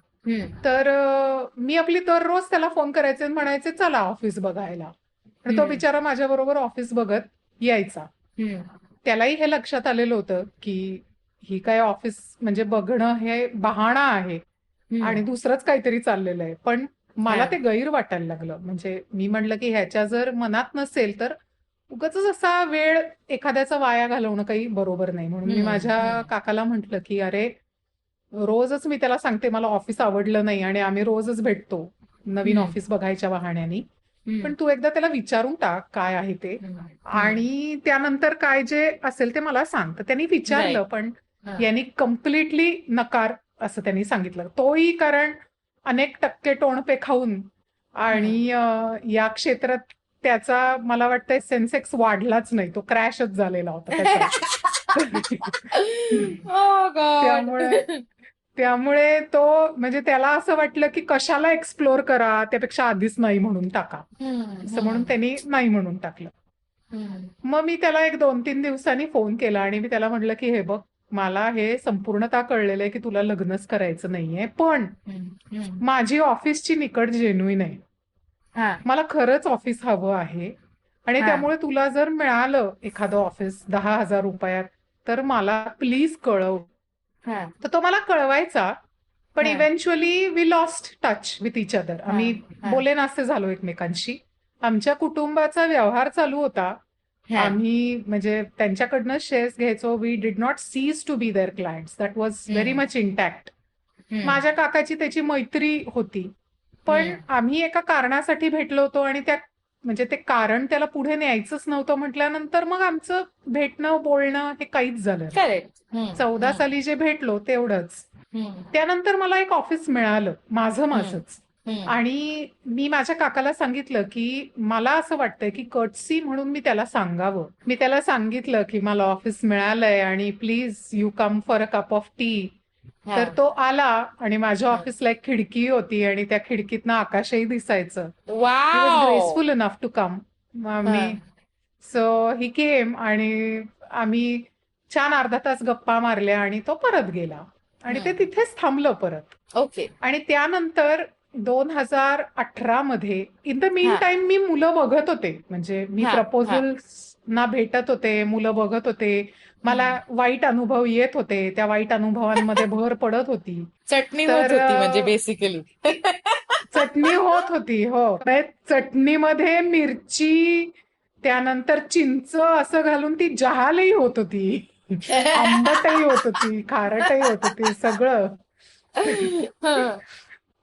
तर मी आपली दररोज त्याला फोन करायचे आणि म्हणायचे चला ऑफिस बघायला. आणि तो बिचारा माझ्या बरोबर ऑफिस बघत यायचा. त्यालाही हे लक्षात आलेलं होतं की ही काय ऑफिस म्हणजे बघणं हे बहाणा आहे आणि दुसरंच काहीतरी चाललेलं आहे. पण मला हा. ते गैर वाटायला लागलं. म्हणजे मी म्हणलं की ह्याच्या जर मनात नसेल तर उगाचच असा वेळ एखाद्याचा वाया घालवणं काही बरोबर नाही. म्हणून मी हम्म. माझ्या हम्म. काकाला म्हटलं की अरे, रोजच मी त्याला सांगते मला ऑफिस आवडलं नाही आणि आम्ही रोजच भेटतो नवीन हम्म. ऑफिस बघायच्या बहाण्याने. हम्म. पण तू एकदा त्याला विचारून टाक काय आहे ते, हम्म. हम्म. आणि त्यानंतर काय जे असेल ते मला सांग. तर त्यांनी विचारलं, राईट. पण हा. यांनी कम्प्लिटली नकार असं त्यांनी सांगितलं. तोही कारण अनेक टक्के टोणपे खाऊन हम्म. आणि या क्षेत्रात त्याचा मला वाटतंय सेन्सेक्स वाढलाच नाही, तो क्रॅशच झालेला होता त्याचा. ओ गॉड. त्यामुळे त्यामुळे तो म्हणजे त्याला असं वाटलं की कशाला एक्सप्लोर करा, त्यापेक्षा आधीच नाही म्हणून टाका, असं म्हणून त्यांनी नाही म्हणून टाकलं. मग मी त्याला एक 2-3 दिवसांनी फोन केला आणि मी त्याला म्हटलं की हे बघ, मला हे संपूर्णतः कळलेलं आहे की तुला लग्नच करायचं नाहीये, पण माझी ऑफिसची निकड जेन्युइन आहे. हा. मला खरंच ऑफिस हवं आहे आणि हा. त्यामुळे तुला जर मिळालं एखादं ऑफिस 10,000 रुपयात तर मला प्लीज कळव. हा. तर तो मला कळवायचा, पण हा. Eventually we lost touch with each other. हा. आम्ही हा. बोलेनासे झालो एकमेकांशी. आमच्या कुटुंबाचा व्यवहार चालू होता. हा. आम्ही म्हणजे त्यांच्याकडनं शेअर्स घ्यायचो. We did not cease to be their clients. That was very much intact. माझ्या काकाची त्याची मैत्री होती, पण आम्ही एका कारणासाठी भेटलो होतो आणि त्या म्हणजे ते कारण त्याला पुढे न्यायचंच नव्हतं म्हटल्यानंतर मग आमचं भेटणं बोलणं हे काहीच झालं नाही. करेक्ट. 14 साली जे भेटलो तेवढंच. त्यानंतर मला एक ऑफिस मिळालं माझंच. आणि मी माझ्या काकाला सांगितलं की मला असं वाटतंय की कर्टसी म्हणून मी त्याला सांगावं. मी त्याला सांगितलं की मला ऑफिस मिळालंय आणि please you come for a cup of T. तर तो आला आणि माझ्या ऑफिसला एक खिडकी होती आणि त्या खिडकीतनं आकाशही दिसायचं. He was wow. Graceful enough to come. So he came आणि आम्ही छान अर्धा तास गप्पा मारल्या आणि तो परत गेला आणि ते तिथेच थांबलं परत. ओके. आणि त्यानंतर 2018 मध्ये इन द मीन हा. टाइम मी मुलं बघत होते. म्हणजे मी हा. प्रपोजल ना भेटत होते, मुलं बघत होते. मला वाईट अनुभव येत होते, त्या वाईट अनुभवांमध्ये भर पडत होती. चटणी होत तर होती म्हणजे बेसिकली. चटणी होत होती. हो, चटणीमध्ये मिरची, त्यानंतर चिंच असं घालून ती जहालही होत होती. आंबटही होत होती, खारटही होत होती, सगळं.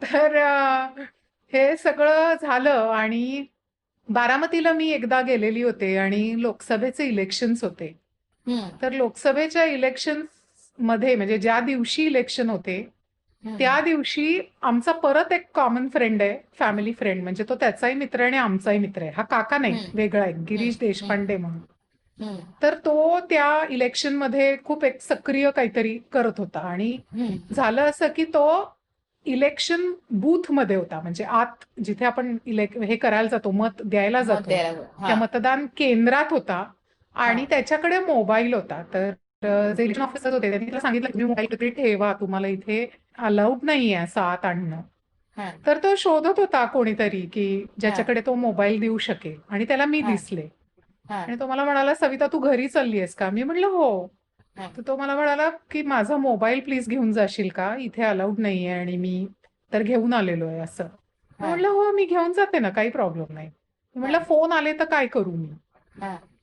तर हे सगळं झालं आणि बारामतीला मी एकदा गेलेली होते आणि लोकसभेचे इलेक्शन्स होते. तर लोकसभेच्या इलेक्शन मध्ये म्हणजे ज्या दिवशी इलेक्शन होते त्या दिवशी आमचा परत एक कॉमन फ्रेंड आहे, फॅमिली फ्रेंड. म्हणजे तो त्याचाही मित्र आहे आणि आमचाही मित्र आहे. हा काका नाही, वेगळा आहे, गिरीश देशपांडे म्हणून. तर तो त्या इलेक्शन मध्ये खूप एक सक्रिय काहीतरी करत होता आणि झालं असं की तो इलेक्शन बूथ मध्ये होता. म्हणजे आत जिथे आपण हे करायला जातो, मत द्यायला जातो, त्या मतदान केंद्रात होता आणि त्याच्याकडे मोबाईल होता. तर जे इलेक्शन ऑफिसर होते त्यांनी त्याला सांगितलं की मोबाईल तिथे ठेवा, तुम्हाला इथे अलाउड नाहीये असं आत आणणं. तर तो शोधत होता कोणीतरी की ज्याच्याकडे तो मोबाईल देऊ शकेल आणि त्याला मी दिसले. आणि तो मला म्हणाला, सविता तू घरी चालली आहेस का? मी म्हटलं हो. तर तो मला म्हणाला की माझा मोबाईल प्लीज घेऊन जाशील का, इथे अलाउड नाहीये आणि मी तर घेऊन आलेलो आहे असं. म्हटलं हो मी घेऊन जाते ना, काही प्रॉब्लेम नाही. म्हटलं फोन आले तर काय करू मी?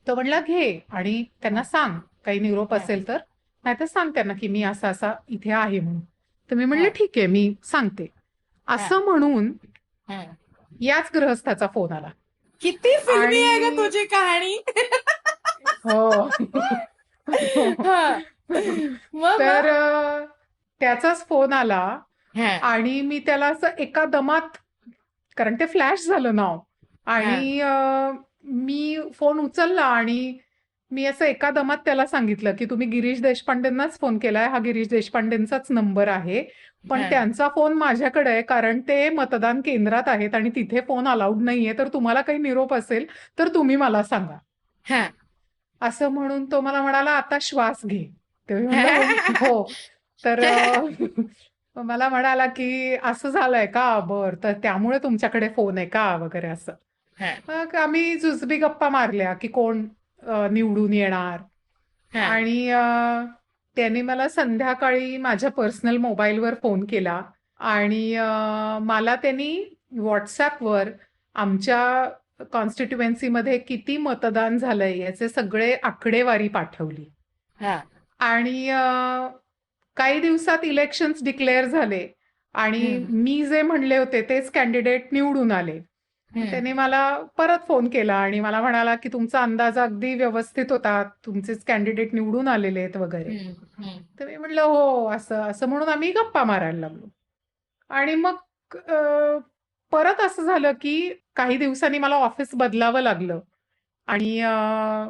तो म्हणला घे आणि त्यांना सांग काही निरोप असेल तर, नाहीतर सांग त्यांना की मी असा असा इथे आहे म्हणून. तर मी म्हणलं ठीक आहे मी सांगते असं म्हणून याच गृहस्थाचा फोन आला. किती फिल्मी आहे का आणि तुझी कहाणी. हो. तर त्याचाच फोन आला आणि मी त्याला असं एका दमात, कारण ते फ्लॅश झालं नाव, आणि मी फोन उचलला आणि मी असं एका दमात त्याला सांगितलं की तुम्ही गिरीश देशपांडेंनाच फोन केलाय, हा गिरीश देशपांडेंचाच नंबर आहे, पण त्यांचा फोन माझ्याकडे आहे कारण ते मतदान केंद्रात आहेत आणि तिथे फोन अलाउड नाहीये, तर तुम्हाला काही निरोप असेल तर तुम्ही मला सांगा. असं म्हणून तो मला म्हणाला आता श्वास घे. तेव्हा म्हणलं हो. तर मला म्हणाला की असं झालंय का, बर, तर त्यामुळे तुमच्याकडे फोन आहे का वगैरे असं. मग आम्ही जुजबी गप्पा मारल्या की कोण निवडून येणार. आणि त्यांनी मला संध्याकाळी माझ्या पर्सनल मोबाईलवर फोन केला आणि मला त्यांनी व्हॉट्सॲपवर आमच्या कॉन्स्टिट्युएन्सीमध्ये किती मतदान झालंय याचे सगळे आकडेवारी पाठवली. हा. आणि काही दिवसात इलेक्शन्स डिक्लेअर झाले आणि मी जे म्हणले होते तेच कॅन्डिडेट निवडून आले. त्याने मला परत फोन केला आणि मला म्हणाला की तुमचा अंदाज अगदी व्यवस्थित होता, तुमचेच कॅन्डिडेट निवडून आलेले आहेत वगैरे. तर मी म्हटलं हो, असं असं म्हणून आम्ही गप्पा मारायला लागलो. आणि मग परत असं झालं की काही दिवसांनी मला ऑफिस बदलावं लागलं आणि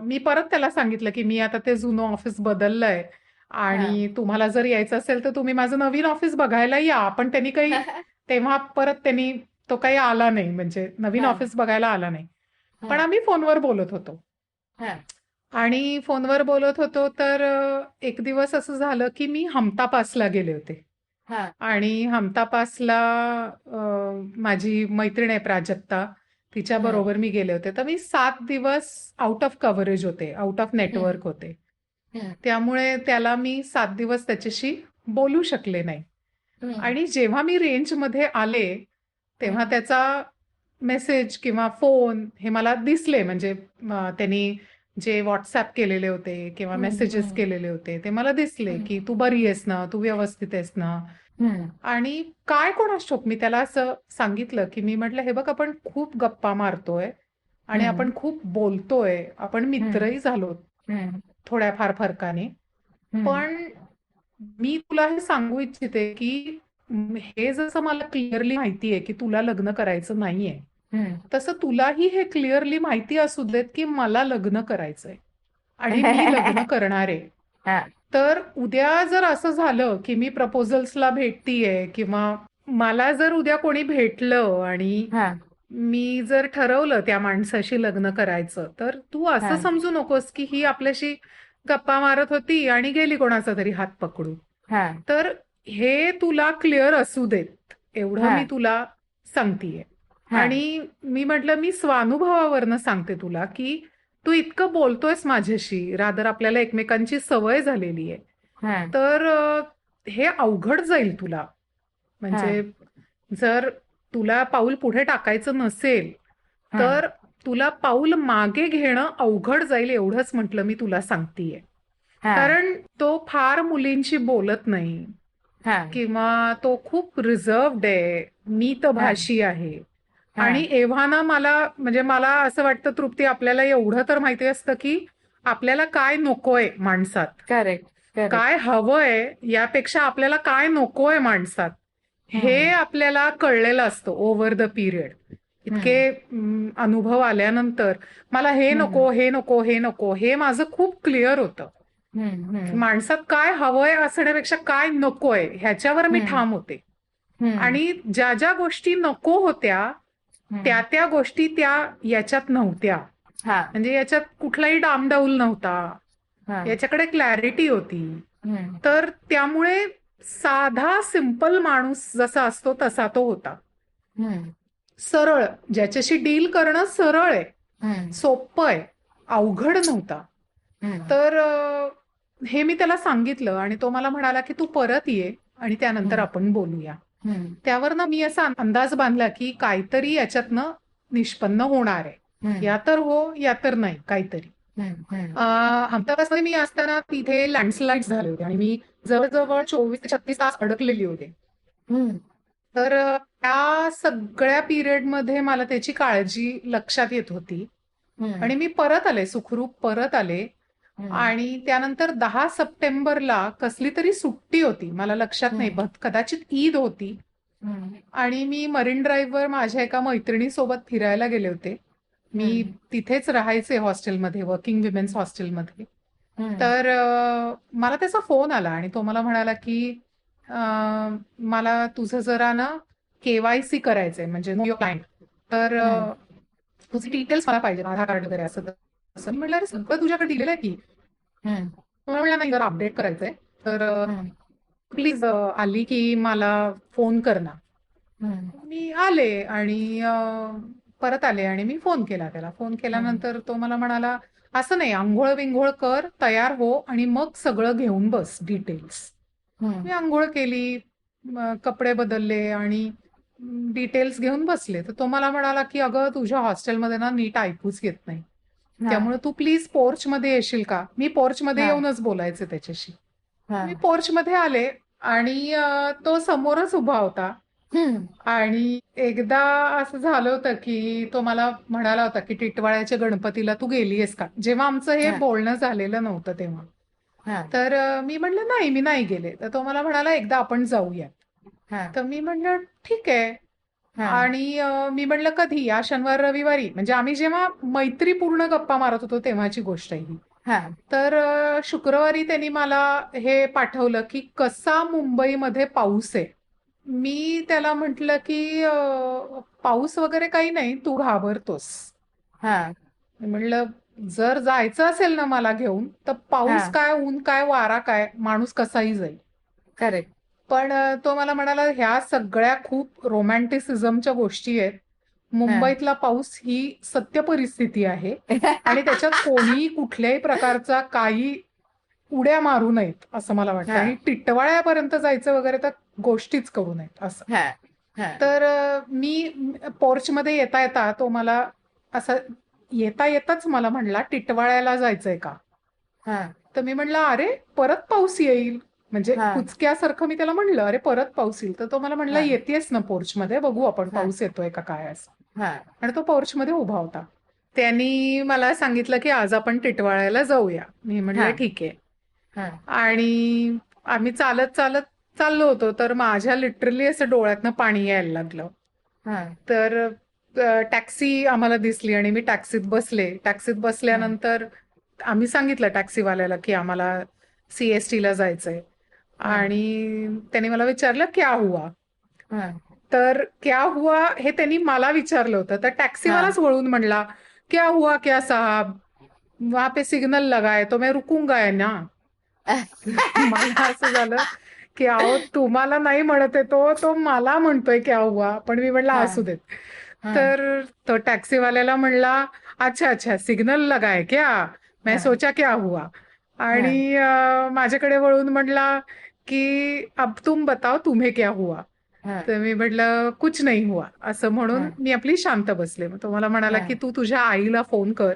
मी परत त्याला सांगितलं की मी आता ते जुनं ऑफिस बदललंय आणि तुम्हाला जर यायचं असेल तर तुम्ही माझं नवीन ऑफिस बघायला या. पण त्यांनी काही तेव्हा परत त्यांनी तो काही आला नाही, म्हणजे नवीन ऑफिस बघायला आला नाही. पण आम्ही फोनवर बोलत होतो. आणि फोनवर बोलत होतो तर एक दिवस असं झालं की मी हमता पासला गेले होते. आणि हमता पासला माझी मैत्रीण आहे प्राजक्ता, तिच्या बरोबर मी गेले होते. तर मी 7 दिवस आउट ऑफ कव्हरेज होते, आउट ऑफ नेटवर्क होते. त्यामुळे त्याला मी 7 दिवस त्याच्याशी बोलू शकले नाही. आणि जेव्हा मी रेंजमध्ये आले तेव्हा त्याचा मेसेज किंवा फोन हे मला दिसले, म्हणजे त्यांनी जे व्हॉट्सॲप केलेले होते किंवा मेसेजेस केलेले होते ते मला दिसले की तू बरी आहेस ना, तू व्यवस्थित आहेस ना. आणि काय कोणास ठाऊक मी त्याला असं सांगितलं की मी म्हटलं हे बघ, आपण खूप गप्पा मारतोय आणि आपण खूप बोलतोय, आपण मित्रही झालो थोड्याफार फरकाने, पण मी तुला हे सांगू इच्छिते की हे जसं मला क्लिअरली माहिती आहे की तुला लग्न करायचं नाहीये, तसं तुलाही हे क्लिअरली माहिती असू देत की मला लग्न करायचंय आणि मी लग्न करणार आहे. तर उद्या जर असं झालं की मी प्रपोजल्सला भेटतीये किंवा मला जर उद्या कोणी भेटलं आणि मी जर ठरवलं त्या माणसाशी लग्न करायचं, तर तू असं समजू नकोस की ही आपल्याशी गप्पा मारत होती आणि गेली कोणाचा तरी हात पकडून. तर हे तुला क्लिअर असू देत एवढं मी तुला सांगतेय. आणि मी म्हटलं मी स्वानुभवावरनं सांगते तुला की तू इतकं बोलतोयस माझ्याशी, रादर आपल्याला एकमेकांची सवय झालेली आहे, तर हे अवघड जाईल तुला. म्हणजे जर तुला पाऊल पुढे टाकायचं नसेल तर तुला पाऊल मागे घेणं अवघड जाईल, एवढंच म्हटलं मी तुला सांगतेय. कारण तो फार मुलींशी बोलत नाही किंवा तो खूप रिझर्व्ड आहे, मितभाषी आहे. आणि एव्हाना मला असं वाटतं तृप्ती, आपल्याला एवढं तर माहिती असतं की आपल्याला काय नकोय माणसात, काय हवंय यापेक्षा आपल्याला काय नकोय माणसात हे आपल्याला कळलेलं असतं ओव्हर द पिरियड. इतके अनुभव आल्यानंतर मला हे नको, हे नको, हे नको, हे माझं खूप क्लिअर होतं. माणसात काय हवंय असण्यापेक्षा काय नकोय ह्याच्यावर मी ठाम होते. आणि ज्या ज्या गोष्टी नको होत्या त्या गोष्टी त्या याच्यात नव्हत्या. म्हणजे याच्यात कुठलाही डामडौल नव्हता, याच्याकडे क्लॅरिटी होती. तर त्यामुळे साधा सिंपल माणूस जसा असतो तसा तो होता. सरळ, ज्याच्याशी डील करणं सरळ आहे, सोपं आहे, अवघड नव्हता. तर हे मी त्याला सांगितलं आणि तो मला म्हणाला की तू परत ये आणि त्यानंतर आपण बोलूया. त्यावरनं मी असा अंदाज बांधला की काहीतरी याच्यातनं निष्पन्न होणार आहे, या तर हो या तर नाही काहीतरी. हमताबादमध्ये मी असताना तिथे लँडस्लाईड झाले होते आणि मी जवळजवळ 24 ते 36 तास अडकलेली होते. तर त्या सगळ्या पिरियडमध्ये मला त्याची काळजी लक्षात येत होती आणि मी परत आले, सुखरूप परत आले. आणि त्यानंतर 10 सप्टेंबरला कसली तरी सुट्टी होती, मला लक्षात नाही, कदाचित ईद होती. आणि मी मरीन ड्राईव्हवर माझ्या एका मैत्रिणीसोबत फिरायला गेले होते. मी तिथेच राहायचे हॉस्टेलमध्ये, वर्किंग विमेन्स हॉस्टेलमध्ये. तर मला त्याचा फोन आला आणि तो मला म्हणाला की मला तुझं जरा ना KYC करायचंय, म्हणजे नो युअर क्लायंट, तर तुझे डिटेल्स मला पाहिजे, आधार कार्ड वगैरे असं. मी म्हटलं अरे सगळं तुझ्याकडे दिलेलं आहे की. मला म्हटलं नाही, जरा अपडेट करायचंय, तर प्लीज आली की मला फोन कर ना. मी आले आणि परत आले आणि मी फोन केला त्याला. फोन केल्यानंतर तो मला म्हणाला असं नाही, आंघोळ बिंघोळ कर, तयार हो आणि मग सगळं घेऊन बस डिटेल्स. मी आंघोळ केली, कपडे बदलले आणि डिटेल्स घेऊन बसले. तर तो मला म्हणाला, की "अगं, तुझ्या हॉस्टेलमध्ये ना नीट ऐकूच येत नाही. हा त्यामुळे तू प्लीज पोर्चमध्ये येशील का?" मी पोर्चमध्ये हा येऊनच बोलायचे त्याच्याशी. हा मी पोर्चमध्ये आले आणि तो समोरच उभा होता. हम्म, आणि एकदा असं झालं होतं, की तो मला म्हणाला होता, की "टिटवाळ्याच्या गणपतीला तू गेलीयेस का?" जेव्हा आमचं हे हा बोलणं झालेलं नव्हतं तेव्हा. हा तर मी म्हटलं, "नाही, मी नाही गेले." तर तो मला म्हणाला, "एकदा आपण जाऊयात." हा तर मी म्हटलं, "ठीक आहे." हा आणि मी म्हटलं, "कधी? या शनिवार रविवारी?" म्हणजे आम्ही जेव्हा मैत्रीपूर्ण गप्पा मारत होतो तेव्हाची गोष्ट आहे ही. हा तर शुक्रवारी त्यांनी मला हे पाठवलं, की कसा मुंबईमध्ये पाऊस आहे. मी त्याला म्हटलं, की पाऊस वगैरे काही नाही, तू घाबरतोस. हा मी म्हटलं, जर जायचं असेल ना मला घेऊन, तर हा पाऊस काय, ऊन काय, वारा काय, माणूस कसाही जाईल. करेक्ट. पण तो मला म्हणाला, ह्या सगळ्या खूप रोमॅन्टिसिझमच्या गोष्टी आहेत. हा मुंबईतला पाऊस ही सत्य परिस्थिती आहे आणि त्याच्यात कोणीही कुठल्याही प्रकारचा काही उड्या मारू नयेत, असं मला वाटतं. हा आणि टिटवाळ्यापर्यंत जायचं वगैरे तर गोष्टीच करू नयेत असं. हा हा तर मी पोर्चमध्ये येता येता तो मला असं येता येताच मला म्हणला, "टिटवाळ्याला जायचंय का?" हा तर मी म्हणलं, "अरे, परत पाऊस येईल." म्हणजे हा कुचक्यासारखं मी त्याला म्हणलं, "अरे, परत पाऊस येईल." तर तो मला म्हणला, हा "येतेयस ना पोर्चमध्ये, बघू आपण हा पाऊस येतोय का काय असं." हा आणि तो पोर्चमध्ये उभा होता. त्यांनी मला सांगितलं, की "आज आपण टिटवाळ्याला जाऊया." मी हा म्हटलं, "ठीक आहे." हा आणि आम्ही चालत चालत चाललो होतो, तर माझ्या लिटरली असं डोळ्यातनं पाणी यायला लागलं. हा तर टॅक्सी आम्हाला दिसली आणि मी टॅक्सीत बसले. टॅक्सीत हा बसल्यानंतर आम्ही सांगितलं टॅक्सीवाल्याला, की आम्हाला सीएसटीला जायचंय. हा आणि त्यांनी मला विचारलं, "क्या हुआ?" हा तर "क्या हुआ?" हे त्यांनी मला विचारलं होतं. तर हा टॅक्सीवालाच वळून म्हणला, "क्या हुआ क्या साहब? वहाँ पे सिग्नल लगा है, तो मैं रुकूंगा है ना." मला असं झालं, की अहो तुम्हाला नाही म्हणत आहे तो मला म्हणतोय क्या हुआ? पण मी म्हणलं हा असू देत. हा तर तो टॅक्सीवाल्याला म्हणला, "अच्छा, अच्छा सिग्नल लगा है क्या? मैं हा सोचा क्या हुआ?" हा आणि माझ्याकडे वळून म्हणला, की "अब तुम बताओ तुम्हें क्या हुआ?" हा तर मी म्हटलं, "कुछ नहीं हुआ." असं म्हणून मी आपली शांत बसले. मग तो मला म्हणाला, की "तू तुझ्या आईला फोन कर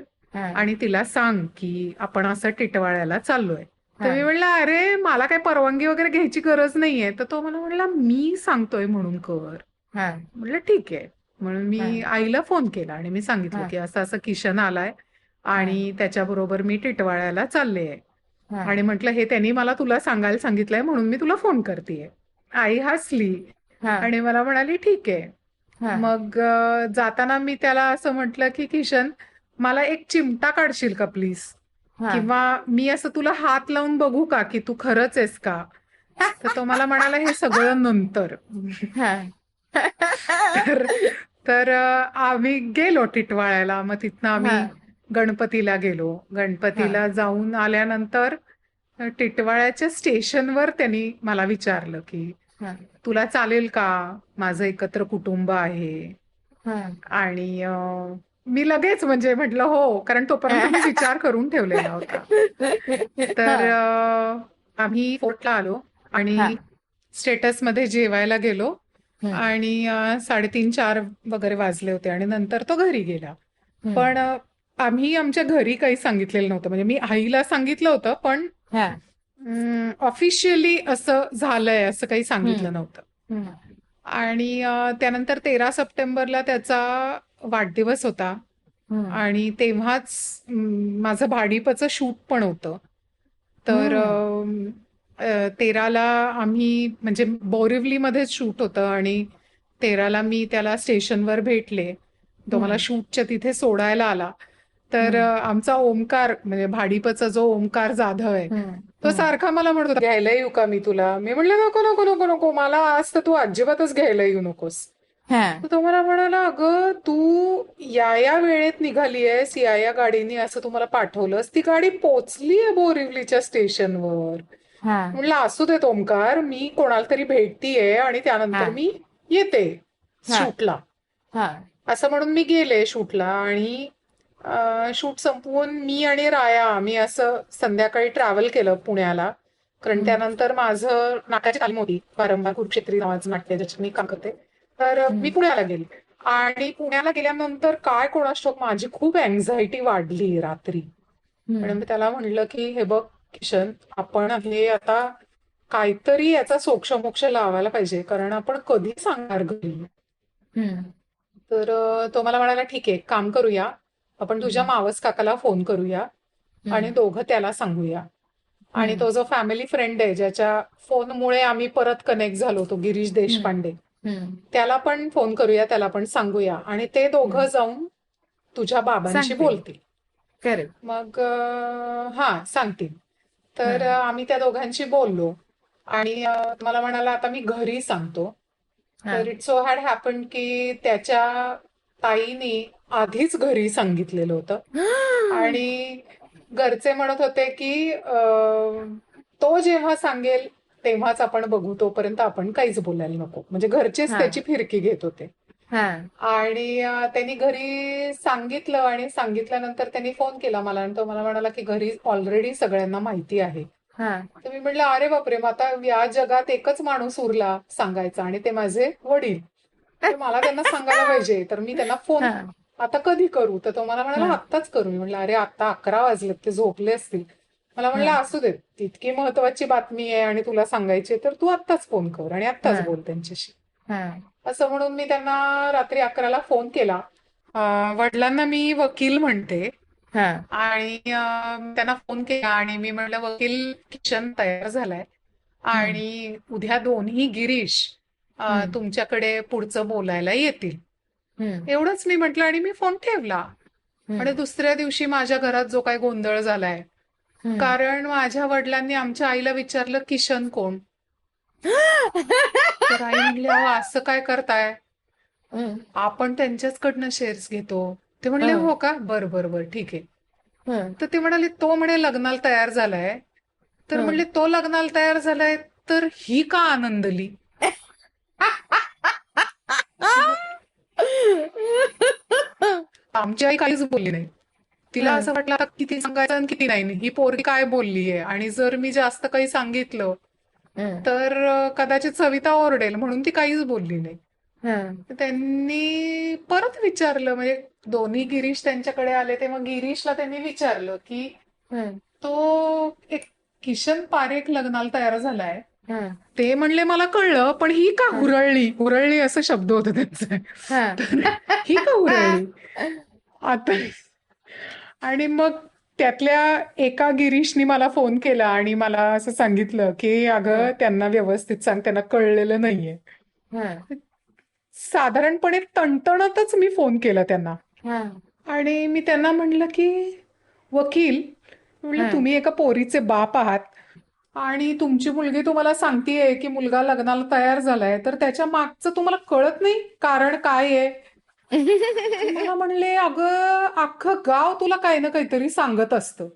आणि तिला सांग, की आपण असं टिटवाळ्याला चाललोय." तर मी म्हणलं, "अरे, मला काही परवानगी वगैरे घ्यायची गरज नाहीये." तर तो मला म्हणला, "मी सांगतोय म्हणून कर." म्हटलं, "ठीक आहे." म्हणून मी आईला फोन केला आणि मी सांगितलं, की असं असं किशन आलाय आणि त्याच्याबरोबर मी टिटवाळ्याला चालले आहे. आणि म्हटलं, "हे त्यांनी मला तुला सांगायला सांगितलंय म्हणून मी तुला फोन करतेय." आई हसली आणि मला म्हणाली, "ठीक आहे." मग जाताना मी त्याला असं म्हटलं, की "किशन, मला एक चिमटा काढशील का प्लीज? किंवा मी असं तुला हात लावून बघू का, की तू खरंच आहेस का?" तर तो मला म्हणाला, "हे सगळं नंतर." तर तर आम्ही गेलो टिटवाळ्याला. मग तिथनं आम्ही गणपतीला गेलो. गणपतीला जाऊन आल्यानंतर टिटवाळ्याच्या स्टेशनवर त्यांनी मला विचारलं, की "तुला चालेल का? माझं एकत्र कुटुंब आहे." आणि मी लगेच म्हणजे म्हटलं हो, कारण तोपर्यंत मी विचार करून ठेवलेला होता. तर आम्ही फोर्टला आलो आणि स्टेटसमध्ये जेवायला गेलो आणि 3:30-4 वगैरे वाजले होते आणि नंतर तो घरी गेला. पण आम्ही आमच्या घरी काही सांगितलेलं नव्हतं. म्हणजे मी आईला सांगितलं होतं, पण ऑफिशियली असं झालंय असं काही सांगितलं नव्हतं. आणि त्यानंतर 13 सप्टेंबरला त्याचा वाढदिवस होता आणि तेव्हाच माझं भाडीपचं शूट पण होतं. तर 13ला आम्ही म्हणजे बोरिवलीमध्येच शूट होतं आणि 13ला मी त्याला स्टेशनवर भेटले. तो मला शूटच्या तिथे सोडायला आला. तर आमचा ओमकार म्हणजे भाडीपचा जो ओमकार जाधव आहे, तो सारखा मला म्हणत होता, "घ्यायला येऊ का मी तुला?" मी म्हटलं, "नको, नको, नको, नको. मला आज तर तू अजिबातच घ्यायला येऊ नकोस." तर तो मला म्हणाला, "अगं, तू या वेळेत निघालीयस, या गाडीने असं तू मला पाठवलंस. ती गाडी पोचलीये बोरिवलीच्या स्टेशनवर." म्हटलं, "असू देत ओमकार, मी कोणाला तरी भेटतीये आणि त्यानंतर मी येते शूटला." असं म्हणून मी गेले शूटला आणि शूट संपवून मी आणि राया आम्ही असं संध्याकाळी ट्रॅव्हल केलं पुण्याला. कारण त्यानंतर माझं नाटकाची तालीम होती. वारंवार कुरुक्षेत्री नावाचं नाट्य ज्याच्यात मी काम करते. तर मी पुण्याला गेले आणि पुण्याला गेल्यानंतर काय कोणास ठाऊक माझी खूप अँझायटी वाढली रात्री. आणि मी त्याला म्हणलं की हे बघ किशन, आपण हे आता काहीतरी याचा सोक्षमोक्ष लावायला पाहिजे, कारण आपण कधी सांगणार घरी. तर तो मला म्हणाला ठीक आहे, एक काम करूया, आपण तुझ्या मावस काकाला फोन करूया आणि दोघं त्याला सांगूया. आणि तो जो फॅमिली फ्रेंड आहे ज्याच्या फोनमुळे आम्ही परत कनेक्ट झालो, तो गिरीश देशपांडे, त्याला पण फोन करूया, त्याला पण सांगूया आणि ते दोघं जाऊन तुझ्या बाबांशी सांगतील. बोलतील. करेक्ट. मग सांगतील. तर आम्ही त्या दोघांशी बोललो आणि मला म्हणाला आता मी घरी सांगतो. तर इट सो हॅड हॅपन की त्याच्या ताईने आधीच घरी सांगितलेलं होतं आणि घरचे म्हणत होते की तो जेव्हा सांगेल तेव्हाच आपण बघू, तोपर्यंत आपण काहीच बोलायला नको. म्हणजे घरचेच त्याची फिरकी घेत होते. आणि त्यांनी घरी सांगितलं आणि सांगितल्यानंतर त्यांनी फोन केला मला आणि तो मला म्हणाला की घरी ऑलरेडी सगळ्यांना माहिती आहे. तर मी म्हटलं अरे बापरे, मग आता या जगात एकच माणूस उरला सांगायचा आणि ते माझे वडील. तर मला त्यांना सांगायला पाहिजे, तर मी त्यांना फोन आता कधी करू? तर तो मला म्हणाला आत्ताच करू. मी म्हटलं अरे आता 11 वाजलेत, ते झोपले असतील. मला म्हणलं असू देत, इतकी महत्वाची बातमी आहे आणि तुला सांगायची तर तू आत्ताच फोन कर आणि आत्ताच बोल त्यांच्याशी. असं म्हणून मी त्यांना रात्री 11ला फोन केला. वडिलांना मी वकील म्हणते आणि त्यांना फोन केला आणि मी म्हणलं वकील किशन तयार झालाय आणि उद्या दोन्ही गिरीश तुमच्याकडे पुढचं बोलायला येतील. एवढंच मी म्हटलं आणि मी फोन ठेवला. आणि दुसऱ्या दिवशी माझ्या घरात जो काही गोंधळ झालाय, कारण माझ्या वडिलांनी आमच्या आईला विचारलं किशन कोण. तर आई म्हणली अहो असं काय करताय, आपण त्यांच्याचकडनं शेअर्स घेतो. ते म्हणले हो का, बर बर बर ठीक आहे. तर ते म्हणाले तो म्हणे लग्नाला तयार झालाय. तर म्हणले तो लग्नाला तयार झालाय तर ही का आनंदली. आमची आई काहीच बोलली नाही. तिला असं वाटलं आता किती सांगायचं आणि किती नाही, ही पोरगी काय बोललीये आणि जर मी जास्त काही सांगितलं तर कदाचित सविता ओरडेल, म्हणून ती काहीच बोलली नाही. त्यांनी परत विचारलं, म्हणजे दोन्ही गिरीश त्यांच्याकडे आले तेव्हा गिरीशला त्यांनी विचारलं की तो एक किशन पारेख लग्नाला तयार झालाय. ते म्हणले मला कळलं, पण ही का हुरळली, हुरळली असं शब्द होता त्यांचा, ही का हुरळली आता. आणि मग त्यातल्या एका गिरीशनी मला फोन केला आणि मला असं सांगितलं की अगं त्यांना व्यवस्थित सांग, त्यांना कळलेलं नाहीये. साधारणपणे तणतणतच मी फोन केला त्यांना आणि मी त्यांना म्हणलं की वकील, म्हणलं तुम्ही एका पोरीचे बाप आहात आणि तुमची मुलगी तुम्हाला सांगतेय की मुलगा लग्नाला तयार झालाय, तर त्याच्या मागचं तुम्हाला कळत नाही कारण काय आहे. मला म्हणले अगं अख्खं गाव तुला काही ना काहीतरी सांगत असतं,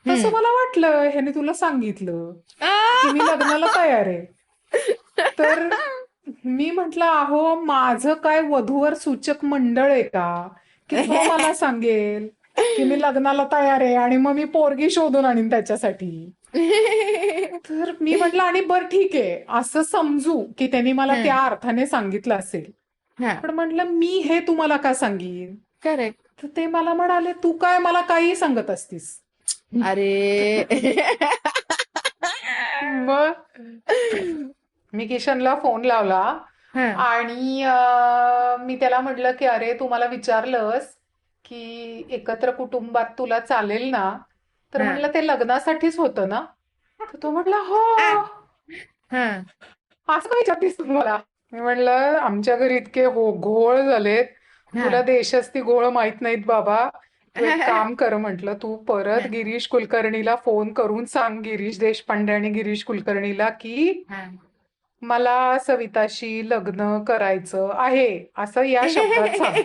तसं मला वाटलं ह्याने तुला सांगितलं की मी लग्नाला तयार आहे. तर मी म्हटलं अहो माझं काय वधूवर सूचक मंडळ आहे का की तो मला सांगेल की मी लग्नाला तयार आहे आणि मग मी पोरगी शोधून आणीन त्याच्यासाठी. तर मी म्हटलं आणि बरं ठीक आहे असं समजू की त्यांनी मला त्या अर्थाने सांगितलं असेल, पण म्हटलं मी हे तुम्हाला का सांगीन. करेक्ट. तर ते मला म्हणाले तू काय मला काही सांगत असतीस. अरे मग मी किशनला फोन लावला आणि मी त्याला म्हटलं की अरे तू मला विचारलंस की एकत्र कुटुंबात तुला चालेल ना, तर म्हटलं ते लग्नासाठीच होतं ना. तर तो म्हटला हो. असं काय विचारतेस तुम्हाला. मी म्हणलं आमच्या घरी इतके घोळ झालेत, तुला देशस्ती घोळ माहित नाहीत बाबा. तू एक काम कर म्हटलं, तू परत गिरीश कुलकर्णीला फोन करून सांग, गिरीश देशपांडे आणि गिरीश कुलकर्णीला की मला सविताशी लग्न करायचं आहे असं या शब्दात सांग.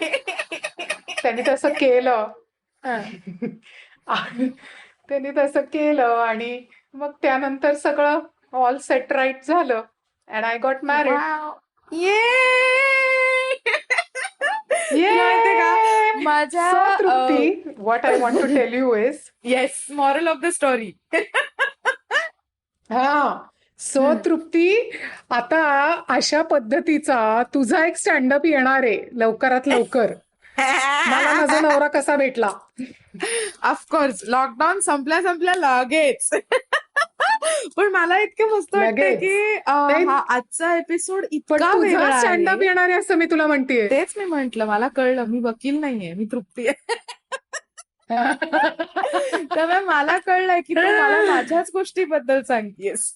त्यांनी तसं केलं. त्यांनी तसं केलं आणि मग त्यानंतर सगळं ऑल सेट राईट झालं अँड आय गॉट मॅरिड. माझ्या Trupti, what I want to tell you is yes, moral of the story. So Trupti, आता अशा पद्धतीचा तुझा एक स्टँडअप येणार आहे लवकरात लवकर. मला माझा नवरा कसा भेटला. ऑफकोर्स लॉकडाऊन संपल्या लगेच. पण मला इतकं मस्त वाटतंय लगेच की नाही, हा आजचा एपिसोड पण इतका तुझा वेगळा स्टँडअप आहे. येणार आहे असं मी तुला म्हणतेय. तेच मी म्हंटल, मला कळलं, मी वकील नाहीये, मी तृप्ती आहे. त्यामुळे मला कळलंय की तू मला माझ्याच गोष्टीबद्दल सांगतेस.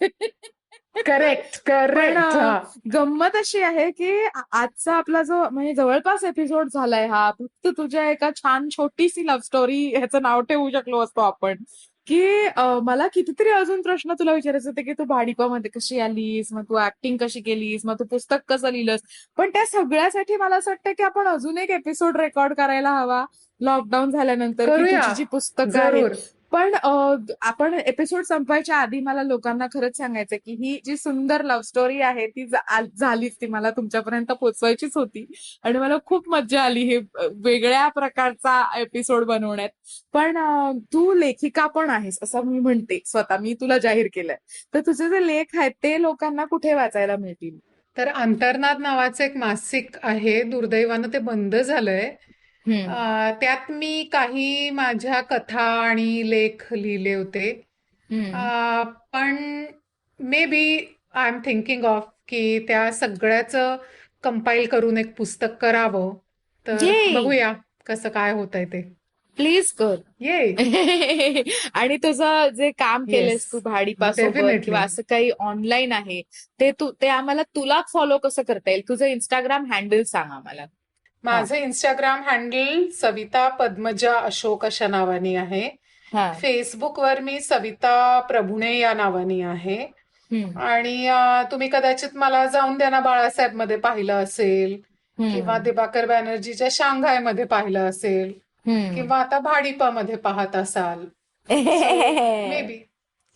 करेक्ट पण करेक्ट. गंमत अशी आहे की आजचा आपला जो म्हणजे जवळपास एपिसोड झालाय हा, फक्त तुझ्या एका छान छोटीशी लव्ह स्टोरी ह्याचं नाव ठेवू शकलो असतो आपण. की मला कितीतरी अजून प्रश्न तुला विचारायचे होते की तू भाडीपामध्ये कशी आलीस, मग तू ऍक्टिंग कशी केलीस, मग तू पुस्तक कसं लिहिलंस. पण त्या सगळ्यासाठी मला असं वाटतं की आपण अजून एक एपिसोड रेकॉर्ड करायला हवा लॉकडाऊन झाल्यानंतर, की करूया तुझी जी पुस्तकं आहेत. जरूर. पण आपण एपिसोड संपायच्या आधी मला लोकांना खरंच सांगायचं की ही जी सुंदर लव्ह स्टोरी आहे ती झालीच, ती मला तुमच्यापर्यंत पोचवायचीच होती. आणि मला खूप मज्जा आली हे वेगळ्या प्रकारचा एपिसोड बनवण्यात. पण तू लेखिका पण आहेस असं मी म्हणते स्वतः, मी तुला जाहीर केलंय. तर तुझे जे लेख आहेत ते लोकांना कुठे वाचायला मिळतील? तर अंतर्नाद नावाचं एक मासिक आहे, दुर्दैवानं ते बंद झालंय. हम्म. त्यात मी काही माझ्या कथा आणि लेख लिहिले होते. हम्म. पण maybe I am thinking of की त्या सगळ्याचं कंपाईल करून एक पुस्तक करावं. तर ये, बघूया कसं काय होतंय ते. प्लीज कर. ये. आणि तुझं जे काम येस, केलंस तू भाडीपासोबत किंवा डेफिनेटली. असं काही ऑनलाईन आहे ते आम्हाला तुला फॉलो कसं करता येईल? तुझं इंस्टाग्राम हँडल सांग आम्हाला. हा. माझं इंस्टाग्राम हँडल सविता पद्मजा अशोक अशा नावाने आहे. हा. फेसबुकवर मी सविता प्रभुणे या नावाने आहे. हम्म. आणि तुम्ही कदाचित मला जाऊन द्या ना बाळासाहेब मध्ये पाहिलं असेल, किंवा हम्म. दिवाकर बॅनर्जीच्या शांघाय मध्ये पाहिलं असेल, हम्म. किंवा आता भाडीपामध्ये पाहत असाल. So maybe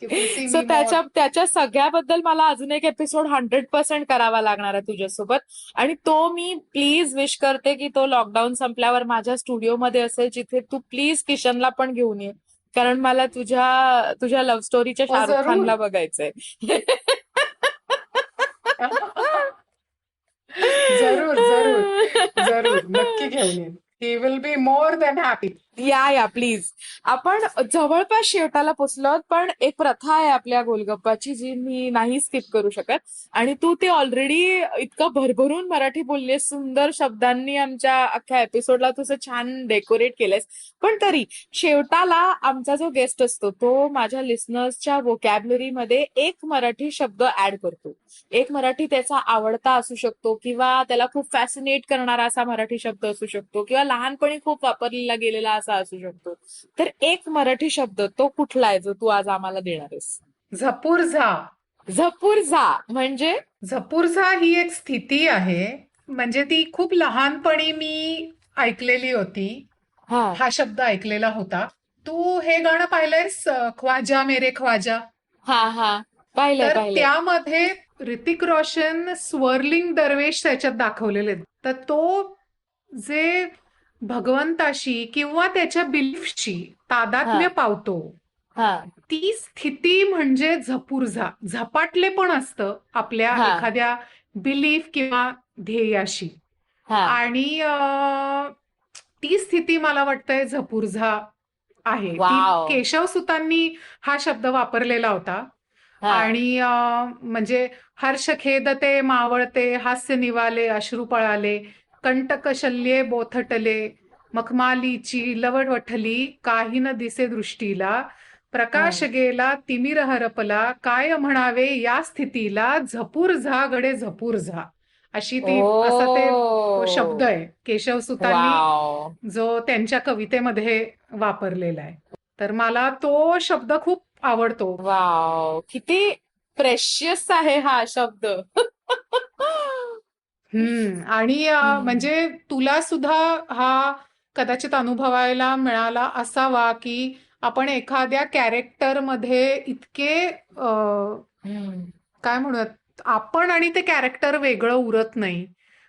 you can see so me more. त्याच्या सगळ्याबद्दल मला अजून एक एपिसोड 100% करावा लागणार आहे तुझ्यासोबत. आणि तो मी प्लीज विश करते की तो लॉकडाऊन संपल्यावर माझ्या स्टुडिओमध्ये असेल, जिथे तू प्लीज किशनला पण घेऊन ये, कारण मला तुझ्या लव्ह स्टोरीच्या हो शाहरुख जरूर. खानला बघायचंय. जरूर जरूर जरूर नक्की घेऊन येईन. He will be more than happy. या प्लीज. आपण जवळपास शेवटाला पोचलो, पण एक प्रथा आहे आपल्या गोलगप्पाची जी मी नाही स्किप करू शकत. आणि तू ते ऑलरेडी इतकं भरभरून मराठी बोललीस, सुंदर शब्दांनी आमच्या अख्ख्या एपिसोडला तुझं छान डेकोरेट केलंयस. पण तरी शेवटाला आमचा जो गेस्ट असतो तो माझ्या लिस्नर्सच्या वोकॅब्युलरीमध्ये एक मराठी शब्द ऍड करतो. एक मराठी त्याचा आवडता असू शकतो, किंवा त्याला खूप फॅसिनेट करणारा असा मराठी शब्द असू शकतो, किंवा लहानपणी खूप वापरलेला गेलेला असा असू शकतो. तर एक मराठी शब्द तो कुठला आहे जो तू आज आम्हाला देणार आहेस? झपुर्झा. झपुर्झा म्हणजे? झपुर्झा ही एक स्थिती आहे, म्हणजे ती खूप लहानपणी मी ऐकलेली होती. हा. हा शब्द ऐकलेला होता. तू हे गाणं पाहिलंयस, ख्वाजा मेरे ख्वाजा? हा, पाहिलंय तर पाहिलंय. त्यामध्ये ऋतिक रोशन स्वर्लिंग दरवेश त्याच्यात दाखवलेले. तर तो जे भगवंताशी किंवा त्याच्या बिलीफशी हा. तादात्म्य पावतो, हा. ती स्थिती म्हणजे झपुर्झा. झपाटले पण असतं आपल्या हा. एखाद्या बिलीफ किंवा ध्येयाशी. हा. आणि ती स्थिती मला वाटतंय झपुर्झा आहे. ती वाव. केशवसुतांनी हा शब्द वापरलेला होता. हा. आणि म्हणजे हर्ष खेदते मावळते, हास्य निवाले, अश्रू पळाले, कंटक शल्ये बोथटले, मखमालीची लवड वठली, काही न दिसे दृष्टीला, प्रकाश गेला तिमिर हरपला, काय म्हणावे या स्थितीला, झपुर्झा गडे झपुर्झा. असा तो शब्द ओ. आहे केशवसुतांनी वाव. जो त्यांच्या कवितेमध्ये वापरलेला आहे. तर मला तो शब्द खूप आवडतो. वाव, किती प्रेशियस आहे हा शब्द. आणि म्हणजे तुला सुद्धा हा कदाचित अनुभवायला मिळाला असावा की आपण एखाद्या कॅरेक्टरमध्ये इतके काय म्हणूयात, आपण आणि ते कॅरेक्टर वेगळं उरत नाही.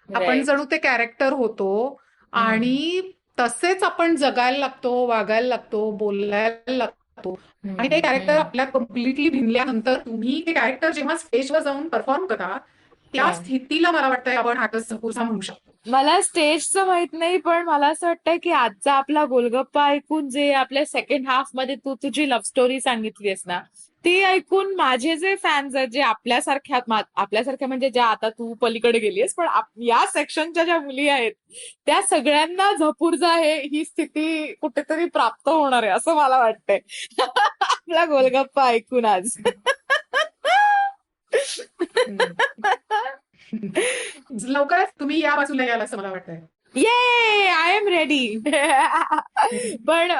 आपण जणू ते कॅरेक्टर होतो आणि तसेच आपण जगायला लागतो, वागायला लागतो, बोलायला लागतो. जातो आणि ते कॅरेक्टर आपल्या कम्प्लिटली भिनल्यानंतर तुम्ही ते कॅरेक्टर जेव्हा स्टेजवर जाऊन परफॉर्म करा त्या स्थितीला मला वाटतं आपण हातच झपूरसा म्हणू शकतो. मला स्टेजचं माहित नाही, पण मला असं वाटतं की आजचा आपला गोलगप्पा ऐकून जे आपल्या सेकंड हाफ मध्ये तू तुझी लव्ह स्टोरी सांगितलीस ना, ती ऐकून माझे जे फॅन्स आहेत, जे आपल्यासारख्या म्हणजे ज्या आता तू पलीकडे गेलीस, पण या सेक्शनच्या ज्या मुली आहेत त्या सगळ्यांना झपूर्झा ही स्थिती कुठेतरी प्राप्त होणार आहे असं मला वाटतंय आपला गोलगप्पा ऐकून आज. लवकरच तुम्ही या बाजूला याल असं मला वाटतंय. ये आय एम रेडी. पण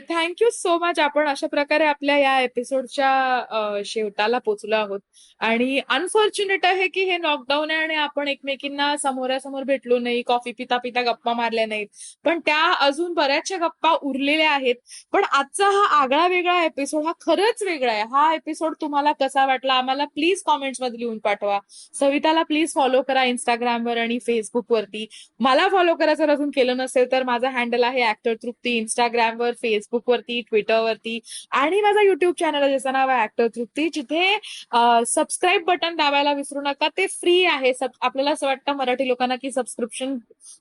थँक्यू सो मच. आपण अशा प्रकारे आपल्या या एपिसोडच्या शेवटाला पोचलो आहोत आणि अनफॉर्च्युनेट आहे की हे लॉकडाऊन आहे आणि आपण एकमेकींना समोरासमोर भेटलो नाही, कॉफी पिता पिता गप्पा मारल्या नाहीत, पण त्या अजून बऱ्याचशा गप्पा उरलेल्या आहेत. पण आजचा हा आगळा वेगळा एपिसोड हा खरंच वेगळा आहे. हा एपिसोड तुम्हाला कसा वाटला आम्हाला प्लीज कॉमेंट्स मध्ये लिहून पाठवा. सविताला प्लीज फॉलो करा इंस्टाग्रामवर आणि फेसबुकवरती. मला फॉलो करायचं अजून केलं नसेल तर माझा हँडल आहे ऍक्टर तृप्ती इंस्टाग्रामवर, फेसबुकवरती, ट्विटरवरती आणि माझा युट्यूब चॅनल आहे ज्याचं नाव आहे ऍक्टर तृप्ती, जिथे सबस्क्राईब बटन दाबायला विसरू नका. ते फ्री आहे. आपल्याला असं वाटतं मराठी लोकांना की सबस्क्रिप्शन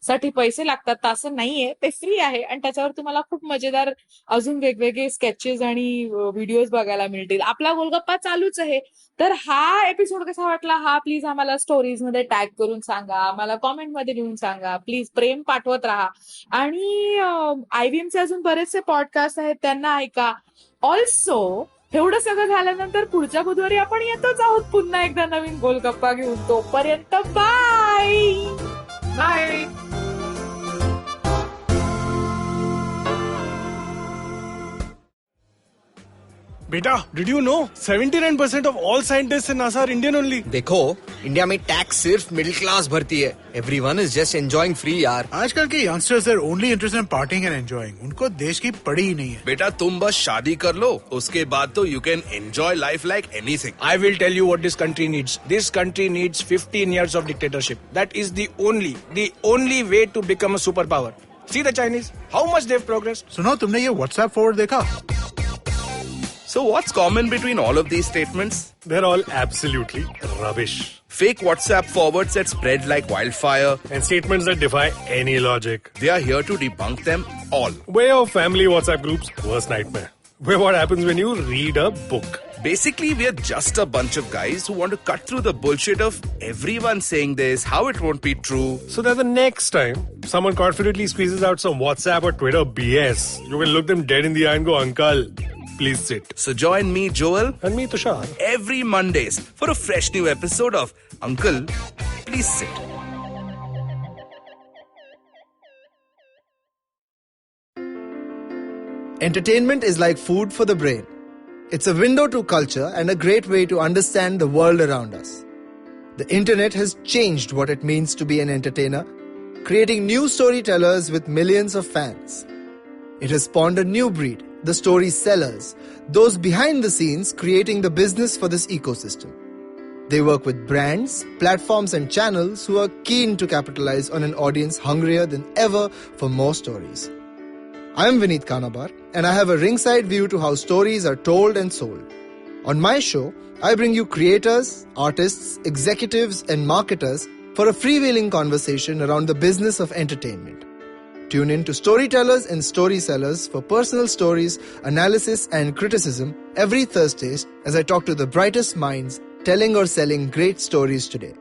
साठी पैसे लागतात, तर असं नाहीये. ते फ्री आहे आणि त्याच्यावर तुम्हाला खूप मजेदार अजून वेगवेगळे स्केचेस आणि व्हिडिओज बघायला मिळतील. आपला गोलगप्पा चालूच आहे. तर हा एपिसोड कसा वाटला हा प्लीज आम्हाला स्टोरीज मध्ये टॅग करून सांगा, आम्हाला कॉमेंट मध्ये लिहून सांगा. प्लीज प्रेम पाठवत राहा आणि IVMचे अजून बरेचसे पॉडकास्ट आहेत त्यांना ऐका. ऑल्सो एवढं सगळं झाल्यानंतर पुढच्या बुधवारी आपण येतोच आहोत पुन्हा एकदा नवीन गोलगप्पा घेऊन. तोपर्यंत बाय बाय. बेटा, did you know 79% of all scientists in NASA are Indian only? देखो, इंडिया में टैक्स सिर्फ मिडिल क्लास भरती है. Everyone is just enjoying free यार. आजकल के youngsters are only interested in parting and enjoying. उनको देश की पड़ी ही नहीं है. बेटा तुम बस शादी कर लो, उसके बाद तो you can enjoy life like anything. I will tell you what this country needs. This country needs 15 years of dictatorship. That is the only way to become a superpower. See the Chinese, how much they've progressed. सुनो, तुमने ये WhatsApp forward देखा? So what's common between all of these statements? They're all absolutely rubbish. Fake WhatsApp forwards that spread like wildfire. And statements that defy any logic. They are here to debunk them all. Way of family WhatsApp groups, worst nightmare. Where what happens when you read a book. Basically, we're just a bunch of guys who want to cut through the bullshit of everyone saying this, how it won't be true. So that the next time someone confidently squeezes out some WhatsApp or Twitter BS, you can look them dead in the eye and go, Uncle, please sit. So join me, Joel, And me, Tushar. every Mondays for a fresh new episode of Uncle, Please Sit. Entertainment is like food for the brain. It's a window to culture and a great way to understand the world around us. The internet has changed what it means to be an entertainer, creating new storytellers with millions of fans. It has spawned a new breed, the story-sellers, those behind the scenes creating the business for this ecosystem. They work with brands, platforms and channels who are keen to capitalize on an audience hungrier than ever for more stories. I am Vineet Kanabar, and I have a ringside view to how stories are told and sold. On my show, I bring you creators, artists, executives, and marketers for a freewheeling conversation around the business of entertainment. Tune in to Storytellers and Storysellers for personal stories, analysis, and criticism every Thursdays as I talk to the brightest minds telling or selling great stories today.